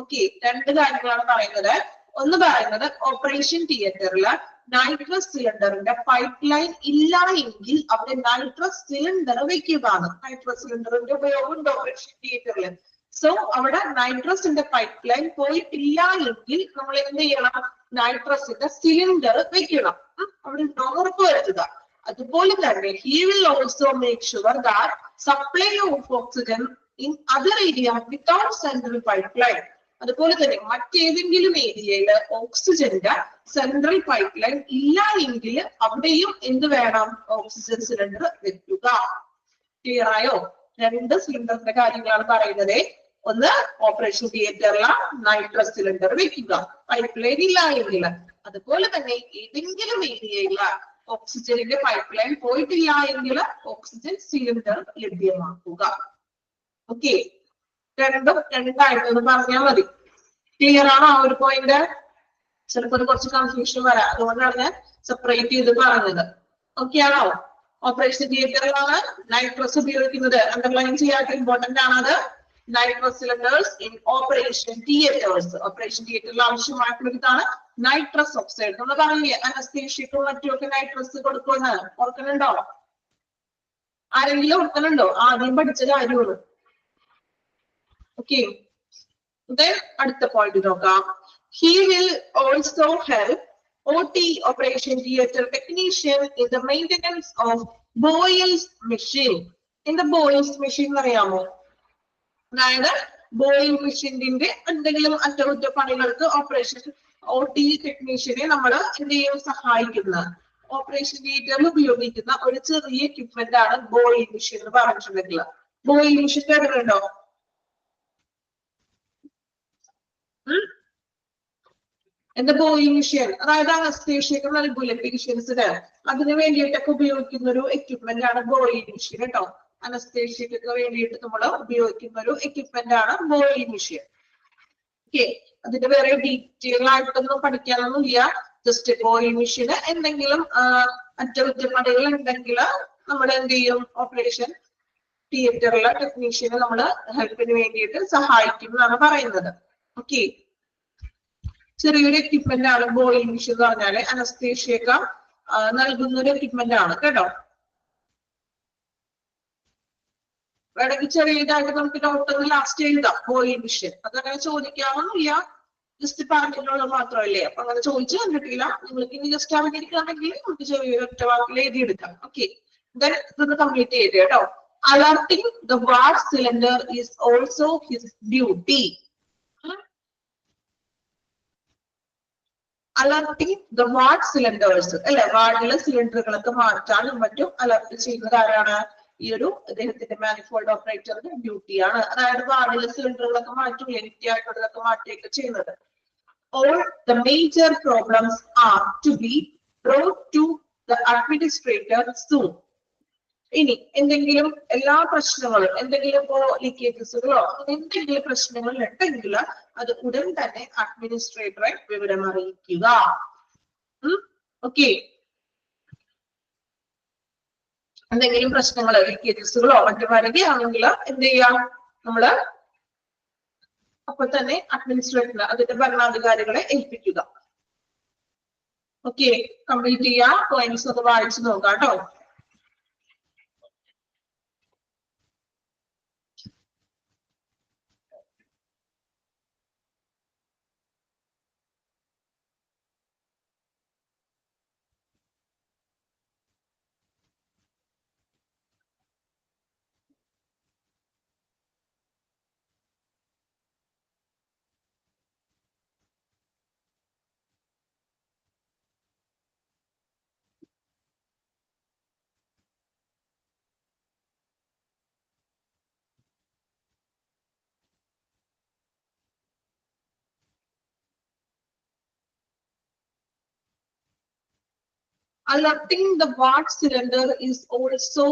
ഓക്കെ, രണ്ട് കാര്യങ്ങളാണ് പറയുന്നത്. ഒന്ന് പറയുന്നത് ഓപ്പറേഷൻ തിയേറ്ററിൽ നൈട്രസ് സിലിണ്ടറിന്റെ പൈപ്പ് ലൈൻ ഇല്ല എങ്കിൽ അവിടെ നൈട്രസ് സിലിണ്ടർ വെക്കുകയാണ്. നൈട്രസ് സിലിണ്ടറിന്റെ ഉപയോഗം ഓപ്പറേഷൻ തിയേറ്ററിൽ. സോ അവിടെ നൈട്രസിന്റെ പൈപ്പ് ലൈൻ പോയിട്ടില്ല എങ്കിൽ നമ്മൾ എന്ത് ചെയ്യണം? നൈട്രസിന്റെ സിലിണ്ടർ വെക്കണം. അവിടെ ഉറപ്പുവരുത്തുക. അതുപോലെ തന്നെ he will also make sure that supply of oxygen in other area without central pipeline. അതുപോലെ തന്നെ മറ്റേതെങ്കിലും ഏരിയയിൽ ഓക്സിജന്റെ സെൻട്രൽ പൈപ്പ് ലൈൻ ഇല്ല എങ്കിൽ അവിടെയും എന്ത് വേണം? ഓക്സിജൻ സിലിണ്ടർ വെക്കുക. ക്ലിയർ ആയോ? രണ്ട് സിലിണ്ടറിന്റെ കാര്യങ്ങളാണ് പറയുന്നത്. ഒന്ന് ഓപ്പറേഷൻ തിയേറ്ററിലെ നൈട്രസ് സിലിണ്ടർ വെക്കുക, പൈപ്പ് ലൈൻ ഇല്ല എങ്കിൽ. അതുപോലെ തന്നെ ഏതെങ്കിലും ഏരിയയിൽ ഓക്സിജന്റെ പൈപ്പ് ലൈൻ പോയിട്ടില്ല എങ്കിൽ ഓക്സിജൻ സിലിണ്ടർ ലഭ്യമാക്കുക. ഓക്കെ, രണ്ടും രണ്ടായിട്ടൊന്ന് പറഞ്ഞാൽ മതി. ക്ലിയർ ആണോ ആ ഒരു പോയിന്റ്? ചിലപ്പോൾ കുറച്ച് കൺഫ്യൂഷൻ വരാം, അതുകൊണ്ടാണ് ഞാൻ സെപ്പറേറ്റ് ചെയ്ത് പറഞ്ഞത്. ഓക്കെ ആണോ? ഓപ്പറേഷൻ തിയേറ്ററിലാണ് നൈട്രസ് ഉപയോഗിക്കുന്നത്. അണ്ടർലൈൻ ചെയ്യാത്ത ഇമ്പോർട്ടന്റ് ആണ് അത്. Nitrous cylinders in operation theatres. Operation തിയേറ്ററിൽ ആവശ്യമായിട്ടുള്ള ഇതാണ് നൈട്രസ് ഓക്സൈഡ്. നമ്മൾ പറഞ്ഞില്ലേ അനസ്തേഷ്യക്കും മറ്റുമൊക്കെ നൈട്രസ് കൊടുക്കുമെന്ന് ഓർക്കുന്നുണ്ടോ? ആരെങ്കിലും ഓർക്കുന്നുണ്ടോ? ആദ്യം പഠിച്ച കാര്യമാണ്. ഓക്കെ, അടുത്ത പോയിന്റ് നോക്കാം. He will also help OT operation theater technician in the maintenance of Boyle's machine. In the Boyle's machine അറിയാമോ? അതായത് ബോയിൽ മെഷീന്റെ എന്തെങ്കിലും അറ്റകുറ്റപ്പണികൾക്ക് ഓപ്പറേഷൻ OT ടെക്നീഷ്യനെ നമ്മൾ എന്ത് ചെയ്യും? സഹായിക്കുന്ന ഓപ്പറേഷൻ തിയേറ്ററിൽ ഉപയോഗിക്കുന്ന ഒരു ചെറിയ എക്യുപ്മെന്റ് ആണ് ബോയിൽ മെഷീൻ എന്ന് പറഞ്ഞിട്ടുണ്ടെങ്കിൽ. ബോയിൽ മെഷീൻ കേട്ടിട്ടുണ്ടോ? എന്താ ബോയിങ് മെഷീൻ? അതായത് അനസ്തേഷ്യക്ക് നൽകൂല പേഷ്യൻസിന്, അതിന് വേണ്ടിയിട്ടൊക്കെ ഉപയോഗിക്കുന്ന ഒരു എക്യുപ്മെന്റ് ആണ് ബോയിങ് മെഷീൻ കേട്ടോ. അനസ്തേഷ്യക്കൊക്കെ വേണ്ടിയിട്ട് നമ്മൾ ഉപയോഗിക്കുന്ന ഒരു എക്യുപ്മെന്റ് ആണ് ബോയിങ് മെഷീൻ. ഓക്കെ, അതിന്റെ വേറെ ഡീറ്റെയിൽ ആയിട്ടൊന്നും പഠിക്കാനൊന്നും ഇല്ല. ജസ്റ്റ് ബോയിങ് മെഷീന് എന്തെങ്കിലും അറ്റകുറ്റപ്പണികൾ ഉണ്ടെങ്കിൽ നമ്മൾ എന്ത് ചെയ്യും? ഓപ്പറേഷൻ തിയേറ്ററിലെ ടെക്നീഷ്യനെ നമ്മൾ ഹെൽപ്പിന് വേണ്ടിയിട്ട് സഹായിക്കും എന്നാണ് പറയുന്നത്. ഓക്കെ, ചെറിയൊരു എക്യുപ്മെന്റ് ആണ് ബോയിങ് മെഷീൻ എന്ന് പറഞ്ഞാല്. അനസ്തേഷ്യയൊക്കെ നൽകുന്ന ഒരു എക്യുപ്മെന്റ് ആണ് കേട്ടോ. വേണമെങ്കിൽ ചെറിയതായിട്ട് നമുക്ക് ഡൗട്ട് ഒന്ന് ലാസ്റ്റ് എഴുതാം. ബോയിങ് മെഷീൻ അതങ്ങനെ ചോദിക്കാമെന്നില്ല, ജസ്റ്റ് പറഞ്ഞിട്ടുള്ളത് മാത്രമല്ലേ. അപ്പൊ അങ്ങനെ ചോദിച്ചു കണ്ടിട്ടില്ല. നിങ്ങൾക്ക് ഇനി ജസ്റ്റ് അറിഞ്ഞിരിക്കുകയാണെങ്കിൽ നമുക്ക് ചെറിയൊരു ഒറ്റ വാക്കിൽ എഴുതിയെടുക്കാം. ഓക്കെ, ഇതൊന്ന് കംപ്ലീറ്റ് ചെയ്ത് കേട്ടോ. Alerting the ward cylinder is also his duty. Alerting the ward cylinders അല്ലെ, വാർഡിലെ സിലിണ്ടറുകളൊക്കെ മാറ്റാനും മറ്റും അലർട്ട് ചെയ്യുന്നത് ആരാണ്? ഈ ഒരു അദ്ദേഹത്തിന്റെ മാനിഫോൾഡ് ഓപ്പറേറ്ററിന്റെ ഡ്യൂട്ടിയാണ്. അതായത് വാർഡിലെ സിലിണ്ടറുകളൊക്കെ മാറ്റൂലേ, നിത്യായിട്ടുള്ളതൊക്കെ മാറ്റുകയൊക്കെ ചെയ്യുന്നത്. All the major problems are to be brought to the administrator soon. ഇനി എന്തെങ്കിലും എല്ലാ പ്രശ്നങ്ങളും, എന്തെങ്കിലും ഇപ്പോ ലീക്കേജസുകളോ എന്തെങ്കിലും പ്രശ്നങ്ങൾ ഉണ്ടെങ്കിൽ അത് ഉടൻ തന്നെ അഡ്മിനിസ്ട്രേറ്ററെ വിവരം അറിയിക്കുക. ഓക്കെ, എന്തെങ്കിലും പ്രശ്നങ്ങളോ ലീക്കേജസുകളോ മറ്റു വരികയാണെങ്കിൽ എന്ത് ചെയ്യാം? നമ്മള് അപ്പൊ തന്നെ അഡ്മിനിസ്ട്രേറ്ററിനെ, അതിന്റെ ഭരണാധികാരികളെ ഏൽപ്പിക്കുക. ഓക്കെ, കംപ്ലീറ്റ് ചെയ്യാം. പോയിന്റ്സ് ഒന്ന് വായിച്ചു നോക്കാം കേട്ടോ. Alerting the watt cylinder is also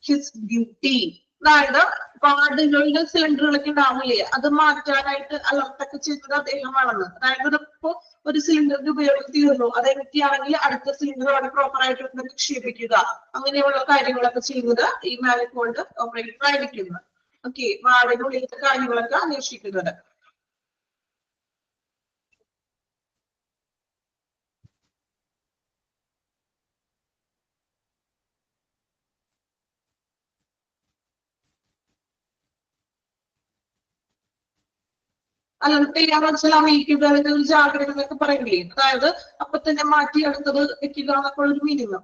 his duty. അതായത് വാർഡുകളിൽ സിലിണ്ടറുകളൊക്കെ ഉണ്ടാവില്ലേ, അത് മാറ്റാനായിട്ട് അലർട്ടൊക്കെ ചെയ്തത് അദ്ദേഹമാണെന്ന്. അതായത് ഇപ്പോ ഒരു സിലിണ്ടറിന്റെ ഉപയോഗം തീർന്നു, അത് എത്തിയാണെങ്കിൽ അടുത്ത സിലിണ്ടർ അവിടെ പ്രോപ്പർ ആയിട്ട് നിക്ഷേപിക്കുക, അങ്ങനെയുള്ള കാര്യങ്ങളൊക്കെ ചെയ്യുന്നത് ഈ മാനിഫോൾഡ് ഓപ്പറേറ്റർ ആയിരിക്കുന്നു. ഓക്കെ, വാർഡിനുള്ളിലത്തെ കാര്യങ്ങളൊക്കെ അന്വേഷിക്കുന്നത്. അലർട്ട് ചെയ്യാന്ന് വെച്ചാൽ അറിയിക്കുക, അതിന്റെ ഒരു ജാഗ്രത എന്നൊക്കെ പറയില്ലേ, അതായത് അപ്പൊ തന്നെ മാറ്റി അടുത്തത് വെക്കുക എന്നൊക്കെ ഒരു മീനിങ്.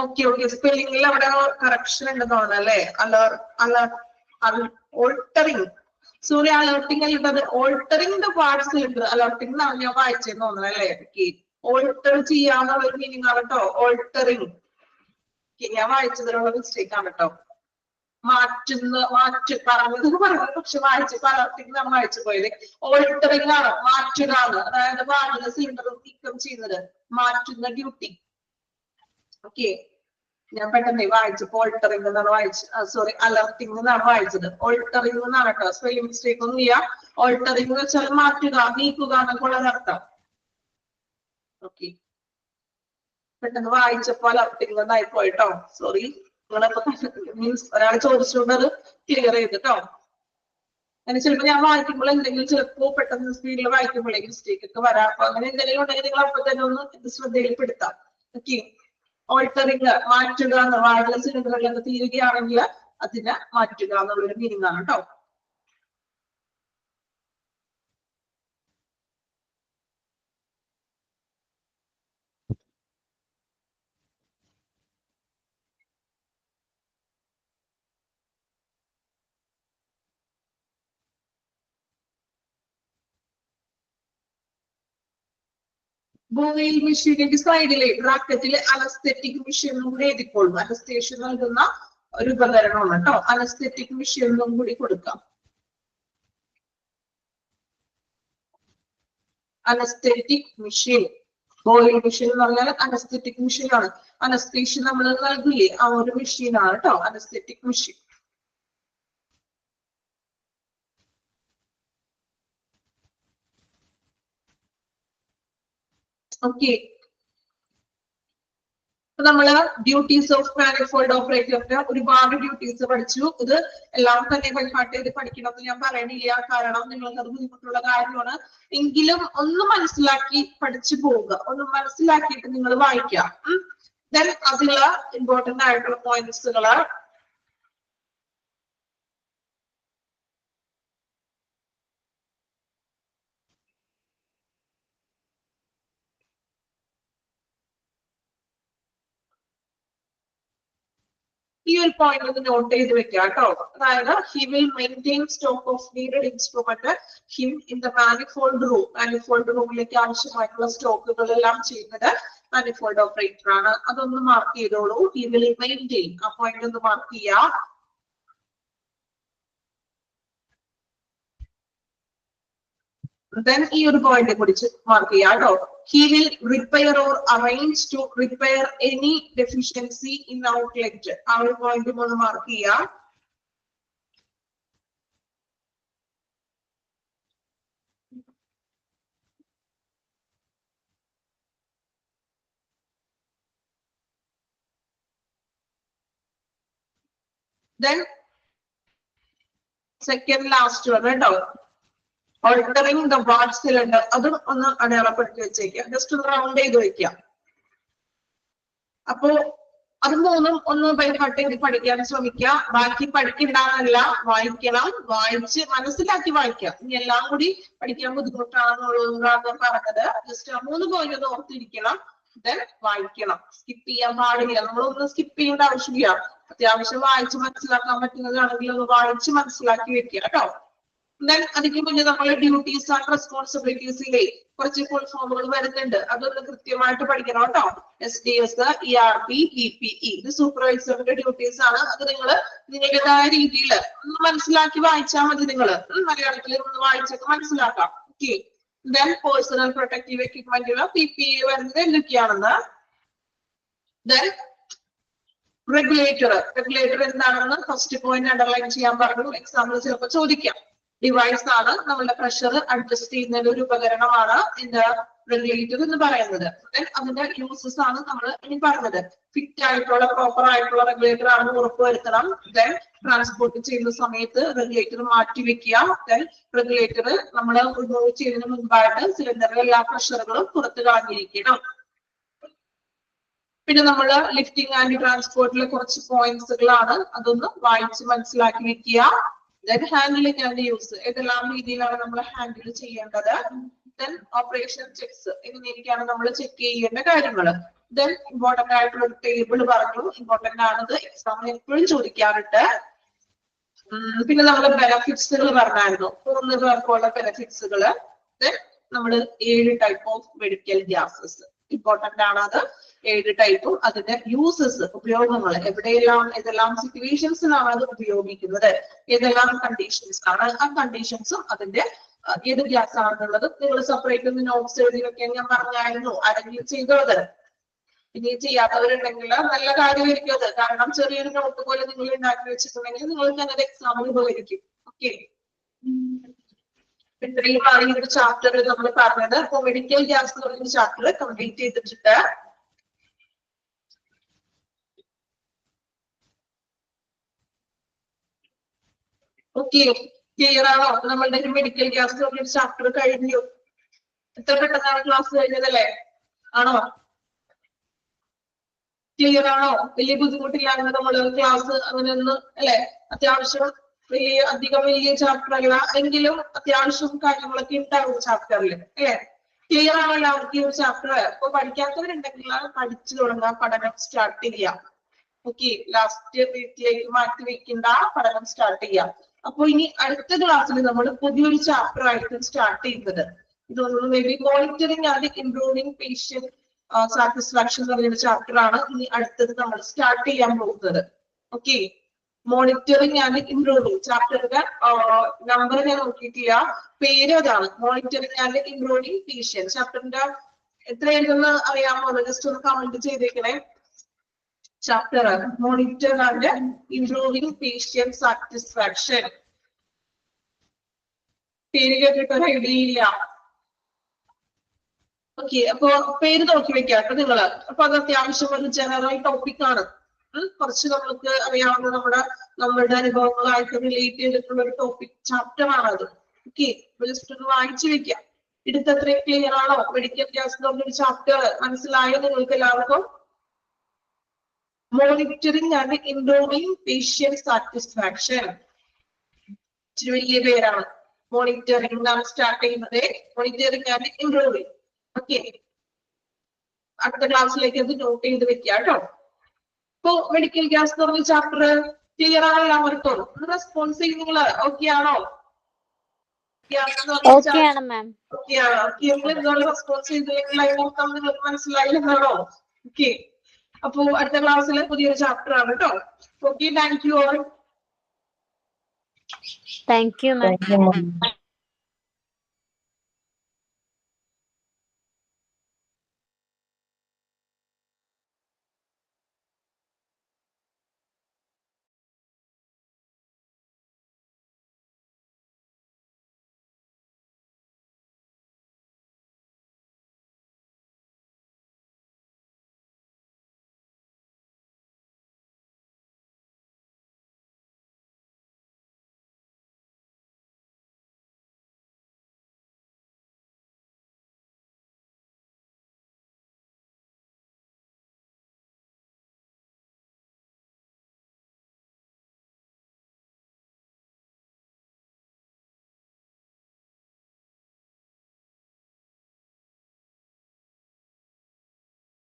ഓക്കെ ഓക്കെ, സ്പെല്ലിംഗിൽ അവിടെ കറക്ഷൻ ഉണ്ടെന്ന് തോന്നുന്നു അല്ലെ. ഓൾട്ടറിങ്, സോറി അലർട്ടിങ് അല്ലത്, ഓൾട്ടറിങ് ദ വാർഡ് സിലിണ്ടർ. അലർട്ടിങ് എന്നാണ് ഞാൻ വായിച്ചെന്ന് തോന്നുന്നത് അല്ലെ. ഓക്കെ, ഓൾട്ടർ ചെയ്യാന്നുള്ള ഒരു മീനിങ് ആണ് കേട്ടോ, ഓൾട്ടറിങ്. ഞാൻ വായിച്ചതിലുള്ള മിസ്റ്റേക്ക് ആണ് കേട്ടോ. പറഞ്ഞത് പക്ഷെ വായിച്ചപ്പോ അലർട്ടിങ് നമ്മൾ വായിച്ചു പോയത്. ഓൾട്ടറിങ് ആണ്, മാറ്റുക ആണ്, അതായത് വാർഡിലെ സിലിണ്ടർ നീക്കം ചെയ്യുന്നത്, മാറ്റുന്ന ഡ്യൂട്ടി. ഓക്കെ, ഞാൻ പെട്ടെന്ന് വായിച്ചപ്പോ ഓൾട്ടറിങ് എന്നാണ് വായിച്ചത്, സോറി അലർട്ടിങ് എന്നാണ് വായിച്ചത്. ഓൾട്ടറിങ് എന്നാണ് കേട്ടോ, സ്പെല്ലിംഗ് മിസ്റ്റേക്ക് ഒന്നും ഇല്ല. ഓൾട്ടറിങ് എന്ന് വെച്ചാൽ മാറ്റുക, നീക്കുക എന്നൊക്കെ ഉള്ള അർത്ഥം. ഓക്കെ, പെട്ടെന്ന് വായിച്ചപ്പോ അലർട്ടിങ് എന്നായി പോയിട്ടോ, സോറി. മീൻസ് ഒരാൾ ചോദിച്ചുകൊണ്ട് അത് ക്ലിയർ ചെയ്തിട്ടോ. അങ്ങനെ ചിലപ്പോൾ ഞാൻ വായിക്കുമ്പോൾ എന്തെങ്കിലും ചിലപ്പോ പെട്ടെന്ന് സ്പീഡിൽ വായിക്കുമ്പോഴേക്കും മിസ്റ്റേക്ക് ഒക്കെ വരാം. അപ്പൊ അങ്ങനെ എന്തെങ്കിലും ഉണ്ടെങ്കിൽ നിങ്ങൾ അപ്പൊ തന്നെ ഒന്ന് ഇത് ശ്രദ്ധയിൽപ്പെടുത്താം. ഓക്കെ, ഓൾട്ടറിങ് മാറ്റുക എന്ന്, വാർഡിലെ സിലിണ്ടറുകളൊക്കെ തീരുകയാണെങ്കിൽ അതിനെ മാറ്റുക എന്നുള്ളൊരു മീനിങ് ആണ് കേട്ടോ. ബോയിൽ മെഷീനിന്റെ സൈഡിലെ ബ്രാക്കറ്റില് അനസ്തെറ്റിക് മെഷീൻ കൂടി എഴുതിക്കൊള്ളും. അനസ്തേഷ്യ നൽകുന്ന ഒരു ഉപകരണമാണ് കേട്ടോ. അനസ്തെറ്റിക് മെഷീൻ കൂടി കൊടുക്കാം. അനസ്തെറ്റിക് മെഷീൻ, ബോയിൽ മെഷീൻ എന്ന് പറഞ്ഞാൽ അനസ്തെറ്റിക് മെഷീൻ ആണ്. അനസ്തേഷ്യ നമ്മൾ നൽകില്ലേ, ആ ഒരു മെഷീൻ ആണ് കേട്ടോ അനസ്തെറ്റിക് മെഷീൻ. ഓക്കെ, നമ്മള് ഡ്യൂട്ടീസ് ഓഫ് മാനിഫോൾഡ് ഓപ്പറേറ്ററിന്റെ ഒരുപാട് ഡ്യൂട്ടീസ് പഠിച്ചു. ഇത് എല്ലാം തന്നെ ബൈഹാർട്ട് ചെയ്ത് പഠിക്കണമെന്ന് ഞാൻ പറയണില്ല, കാരണം നിങ്ങൾക്ക് അത് ബുദ്ധിമുട്ടുള്ള കാര്യമാണ്. എങ്കിലും ഒന്ന് മനസ്സിലാക്കി പഠിച്ചു പോവുക, ഒന്ന് മനസ്സിലാക്കിയിട്ട് നിങ്ങൾ വായിക്കാം. ദെൻ അതിലുള്ള ഇമ്പോർട്ടന്റ് ആയിട്ടുള്ള പോയിന്റ്സുകള് ഈ ഒരു പോയിന്റ് ഒന്ന് നോട്ട് ചെയ്ത് വെക്കുക കേട്ടോ. അതായത് he will maintain stock of needed instrument him in the manifold room. Manifold റൂമിലേക്ക് ആവശ്യമായിട്ടുള്ള സ്റ്റോക്കുകളെല്ലാം ചെയ്യുന്നത് മാനിഫോൾഡ് ഓപ്പറേറ്റർ ആണ്. അതൊന്ന് മാർക്ക് ചെയ്തോളൂ. ഹി വിൽ മെയിൻറ്റെയിൻ, ആ പോയിന്റ് ഒന്ന് മാർക്ക് ചെയ്യാം. Then ഈ ഒരു പോയിന്റ് കുറിച്ച് മാർക്ക് ചെയ്യാം കേട്ടോ. He will repair or arrange to repair any deficiency in outlet. ആ ഒരു പോയിന്റ് ഒന്ന് മാർക്ക് ചെയ്യാം. Then second last one കേട്ടോ, ഓൾട്ടറിങ് ദ വാർഡ് സിലിണ്ടർ. അതും ഒന്ന് അടയാളപ്പെടുത്തി വെച്ചേക്കാം, ജസ്റ്റ് ഒന്ന് റൗണ്ട് ചെയ്ത് വെക്കാം. അപ്പോ അത് മൂന്നും ഒന്ന് ബൈഹാർട്ട് ചെയ്ത് പഠിക്കാൻ ശ്രമിക്കുക. ബാക്കി പഠിക്കണ്ടെന്നല്ല, വായിക്കണം, വായിച്ച് മനസ്സിലാക്കി വായിക്കാം. ഇനി എല്ലാം കൂടി പഠിക്കാൻ ബുദ്ധിമുട്ടാണെന്നുള്ളതാണ് പറഞ്ഞത്. ജസ്റ്റ് ആ 3 പോയിന്റ് ഒന്ന് ഓർത്തിരിക്കണം, ദെൻ വായിക്കണം. സ്കിപ്പ് ചെയ്യാൻ പാടില്ല, നമ്മളൊന്നും സ്കിപ്പ് ചെയ്യേണ്ട ആവശ്യമില്ല. അത്യാവശ്യം വായിച്ച് മനസ്സിലാക്കാൻ പറ്റുന്നതാണെങ്കിൽ ഒന്ന് വായിച്ച് മനസ്സിലാക്കി വെക്കുക കേട്ടോ. ദെൻ അതിന് മുന്നേ നമ്മൾ ഡ്യൂട്ടീസ് ആൻഡ് റെസ്പോൺസിബിലിറ്റീസിലെ കുറച്ച് ഫുൾ ഫോമുകൾ വരുന്നുണ്ട്, അതൊന്ന് കൃത്യമായിട്ട് പഠിക്കണം കേട്ടോ. SDS, ERP, PPE, ഇത് സൂപ്പർവൈസറിന്റെ ഡ്യൂട്ടീസ് ആണ്. അത് നിങ്ങൾ നിങ്ങളുടേതായ രീതിയിൽ ഒന്ന് മനസ്സിലാക്കി വായിച്ചാൽ മതി. നിങ്ങൾ മലയാളത്തിൽ ഒന്ന് വായിച്ചൊക്കെ മനസ്സിലാക്കാം. ഓക്കെ, ദെൻ പേഴ്സണൽ പ്രൊട്ടക്റ്റീവ് എക്യുപ്മെന്റുകൾ PPE വരുന്നത് എന്തൊക്കെയാണെന്ന്. ദെൻ റെഗുലേറ്റർ എന്താണെന്ന് ഫസ്റ്റ് പോയിന്റ് അണ്ടർലൈൻ ചെയ്യാൻ പറഞ്ഞു. എക്സാമ്പിൾ ചിലപ്പോൾ ചോദിക്കാം. ഡിവൈസ് ആണ്, നമ്മളുടെ പ്രഷർ അഡ്ജസ്റ്റ് ചെയ്യുന്ന ഒരു ഉപകരണമാണ് എന്താ റെഗുലേറ്റർ എന്ന് പറയുന്നത്. ദെൻ അതിന്റെ യൂസസ് ആണ് നമ്മൾ ഇനി പറഞ്ഞത്. ഫിറ്റ് ആയിട്ടുള്ള പ്രോപ്പർ ആയിട്ടുള്ള റെഗുലേറ്റർ ആണെന്ന് ഉറപ്പുവരുത്തണം. ദെൻ ട്രാൻസ്പോർട്ട് ചെയ്യുന്ന സമയത്ത് റെഗുലേറ്റർ മാറ്റി വെക്കുക. ദെൻ റെഗുലേറ്റർ നമ്മൾ റിമൂവ് ചെയ്യുന്നതിന് മുൻപായിട്ട് സിലിണ്ടറിലെ എല്ലാ പ്രഷറുകളും പുറത്ത് കളഞ്ഞിരിക്കണം. പിന്നെ നമ്മൾ ലിഫ്റ്റിംഗ് ആൻഡ് ട്രാൻസ്പോർട്ടിലെ കുറച്ച് പോയിന്റ്സുകളാണ്, അതൊന്ന് വായിച്ച് മനസ്സിലാക്കി വെക്കുക. ദെൻ ഹാൻഡിലിംഗ് ആൻഡ് യൂസ്, ഏതെല്ലാം രീതിയിലാണ് നമ്മൾ ഹാൻഡിൽ ചെയ്യേണ്ടത്. ദെൻ ഓപ്പറേഷൻ ചെക്സ്, എങ്ങനെയൊക്കെയാണ് നമ്മൾ ചെക്ക് ചെയ്യേണ്ട കാര്യങ്ങൾ. ദെൻ ഇമ്പോർട്ടന്റ് ആയിട്ടുള്ള ഒരു ടേബിൾ പറഞ്ഞു, ഇമ്പോർട്ടന്റ് ആണത്, എക്സാമിന് എപ്പോഴും ചോദിക്കാറുണ്ട്. പിന്നെ നമ്മൾ ബെനഫിറ്റ്സുകൾ പറഞ്ഞായിരുന്നു, 3 പേർക്കുള്ള ബെനഫിറ്റ്സുകൾ. ദെൻ നമ്മൾ 7 type of medical gases, important ആണ് അത്. 7 ടൈപ്പും അതിന്റെ യൂസസ്, ഉപയോഗങ്ങൾ, എവിടെയെല്ലാം ഏതെല്ലാം സിറ്റുവേഷൻസിലാണ് അത് ഉപയോഗിക്കുന്നത്, ഏതെല്ലാം കണ്ടീഷൻസ് ആണ്, ആ കണ്ടീഷൻസും അതിന്റെ ഏത് ഗ്യാസ് ആണെന്നുള്ളത് നിങ്ങൾ സെപ്പറേറ്റ് ഒന്ന് നോട്ട്സ് എഴുതി വെക്കാൻ ഞാൻ പറഞ്ഞായിരുന്നു. ആരെങ്കിലും ചെയ്തത് ഇനി ചെയ്യാത്തവരുണ്ടെങ്കിൽ നല്ല കാര്യമായിരിക്കും അത്. കാരണം ചെറിയൊരു നോട്ട് പോലെ നിങ്ങൾ ഉണ്ടാക്കി വെച്ചിട്ടുണ്ടെങ്കിൽ നിങ്ങൾക്ക് അങ്ങനെ എക്സാമിന് ഉപകരിക്കും. ഓക്കെ, ഇത്രയുമാണ് ഈ ഒരു ചാപ്റ്റർ നമ്മൾ പറഞ്ഞത്. അപ്പൊ മെഡിക്കൽ ഗ്യാസ് എന്ന് പറയുന്ന ചാപ്റ്റർ കംപ്ലീറ്റ് ചെയ്തിട്ടുണ്ട്. ഓക്കെ, ക്ലിയർ ആണോ? നമ്മളുടെ ഒരു മെഡിക്കൽ ഗ്യാസ് ചാപ്റ്റർ കഴിഞ്ഞു. എത്ര പെട്ടെന്നാണ് ക്ലാസ് കഴിഞ്ഞതല്ലേ? ആണോ? ക്ലിയർ ആണോ? വലിയ ബുദ്ധിമുട്ടില്ലാതെ നമ്മൾ ക്ലാസ് അങ്ങനെ ഒന്ന് അല്ലെ, അത്യാവശ്യം വലിയ ചാപ്റ്റർ അല്ല എങ്കിലും അത്യാവശ്യം കാര്യങ്ങളൊക്കെ ഉണ്ടാവും ചാപ്റ്ററിൽ അല്ലെ. ക്ലിയർ ആണോ എല്ലാവർക്കും ഈ ഒരു ചാപ്റ്റർ? അപ്പൊ പഠിക്കാത്തവരുണ്ടെങ്കിൽ പഠിച്ചു തുടങ്ങുക, പഠനം സ്റ്റാർട്ട് ചെയ്യാം. ഓക്കെ, ലാസ്റ്റ് വീക്കിലേക്ക് മാറ്റി വെക്കേണ്ട, പഠനം സ്റ്റാർട്ട് ചെയ്യാം. അപ്പൊ ഇനി അടുത്ത ക്ലാസ്സിൽ നമ്മൾ പുതിയൊരു ചാപ്റ്റർ ആയിട്ട് സ്റ്റാർട്ട് ചെയ്യുന്നത് ഇതൊന്നും may be monitoring and improving patient satisfaction എന്ന് പറയുന്ന ചാപ്റ്റർ ആണ് ഇനി അടുത്തത് നമ്മൾ സ്റ്റാർട്ട് ചെയ്യാൻ പോകുന്നത്. ഓക്കെ, മോണിറ്ററിംഗ് ആൻഡ് ഇംപ്രൂവിംഗ് ചാപ്റ്ററിന്റെ നമ്പർ ഞാൻ നോക്കിയിട്ടില്ല, പേര് അതാണ്, മോണിറ്ററിംഗ് ആൻഡ് ഇംപ്രൂവിംഗ് പേഷ്യന്റ്. ചാപ്റ്ററിന്റെ എത്ര എഴുതുന്ന അറിയാമോ? ജസ്റ്റ് ഒന്ന് കമന്റ് ചെയ്തേക്കണേ. Chapter monitor and improving patient satisfaction. പേര് കേട്ടിട്ട് ഒരു ഐഡിയ ഇല്ല. ഓക്കെ, അപ്പൊ പേര് നോക്കി വെക്കാം കേട്ടോ നിങ്ങള്. അപ്പൊ അത് അത്യാവശ്യം ഒരു ജനറൽ ടോപ്പിക് ആണ്. കുറച്ച് നമുക്ക് അറിയാവുന്ന നമ്മുടെ അനുഭവങ്ങളായിട്ട് റിലേറ്റ് ചെയ്തിട്ടുള്ള ഒരു ടോപ്പിക് ചാപ്റ്റർ ആണത്. ഓക്കെ, ജസ്റ്റ് ഒന്ന് വായിച്ചു വെക്കാം. ഇടുത്തത്രയും ക്ലിയർ ആണോ? മെഡിക്കൽ ഗ്യാസ് എന്ന് പറഞ്ഞൊരു ചാപ്റ്റർ മനസ്സിലായോ നിങ്ങൾക്ക് എല്ലാവർക്കും? Monitoring and improving patient satisfaction. ഇച്ചിരി വലിയ പേരാണ്. മോണിറ്ററിംഗ് ആണ് സ്റ്റാർട്ട് ചെയ്യുന്നത്. Monitoring and improving. ഓക്കെ, അടുത്ത ക്ലാസ്സിലേക്ക് അത് നോട്ട് ചെയ്ത് വെക്കുക കേട്ടോ. ഇപ്പൊ മെഡിക്കൽ ഗ്യാസ് എന്ന് പറഞ്ഞ ചാപ്റ്റർ ക്ലിയർ ആണോ എല്ലാവർക്കും? റെസ്പോൺസ് ചെയ്ത് നിങ്ങൾ ഓക്കെ ആണോ? റെസ്പോൺസ് ചെയ്തില്ലെങ്കിൽ നിങ്ങൾക്ക് മനസ്സിലായില്ലെന്നാണോ? ഓക്കെ, അപ്പൊ അടുത്ത ക്ലാസ്സിൽ പുതിയൊരു ചാപ്റ്റർ ആണ് കേട്ടോ. Okay, thank you all. Thank you ma'am.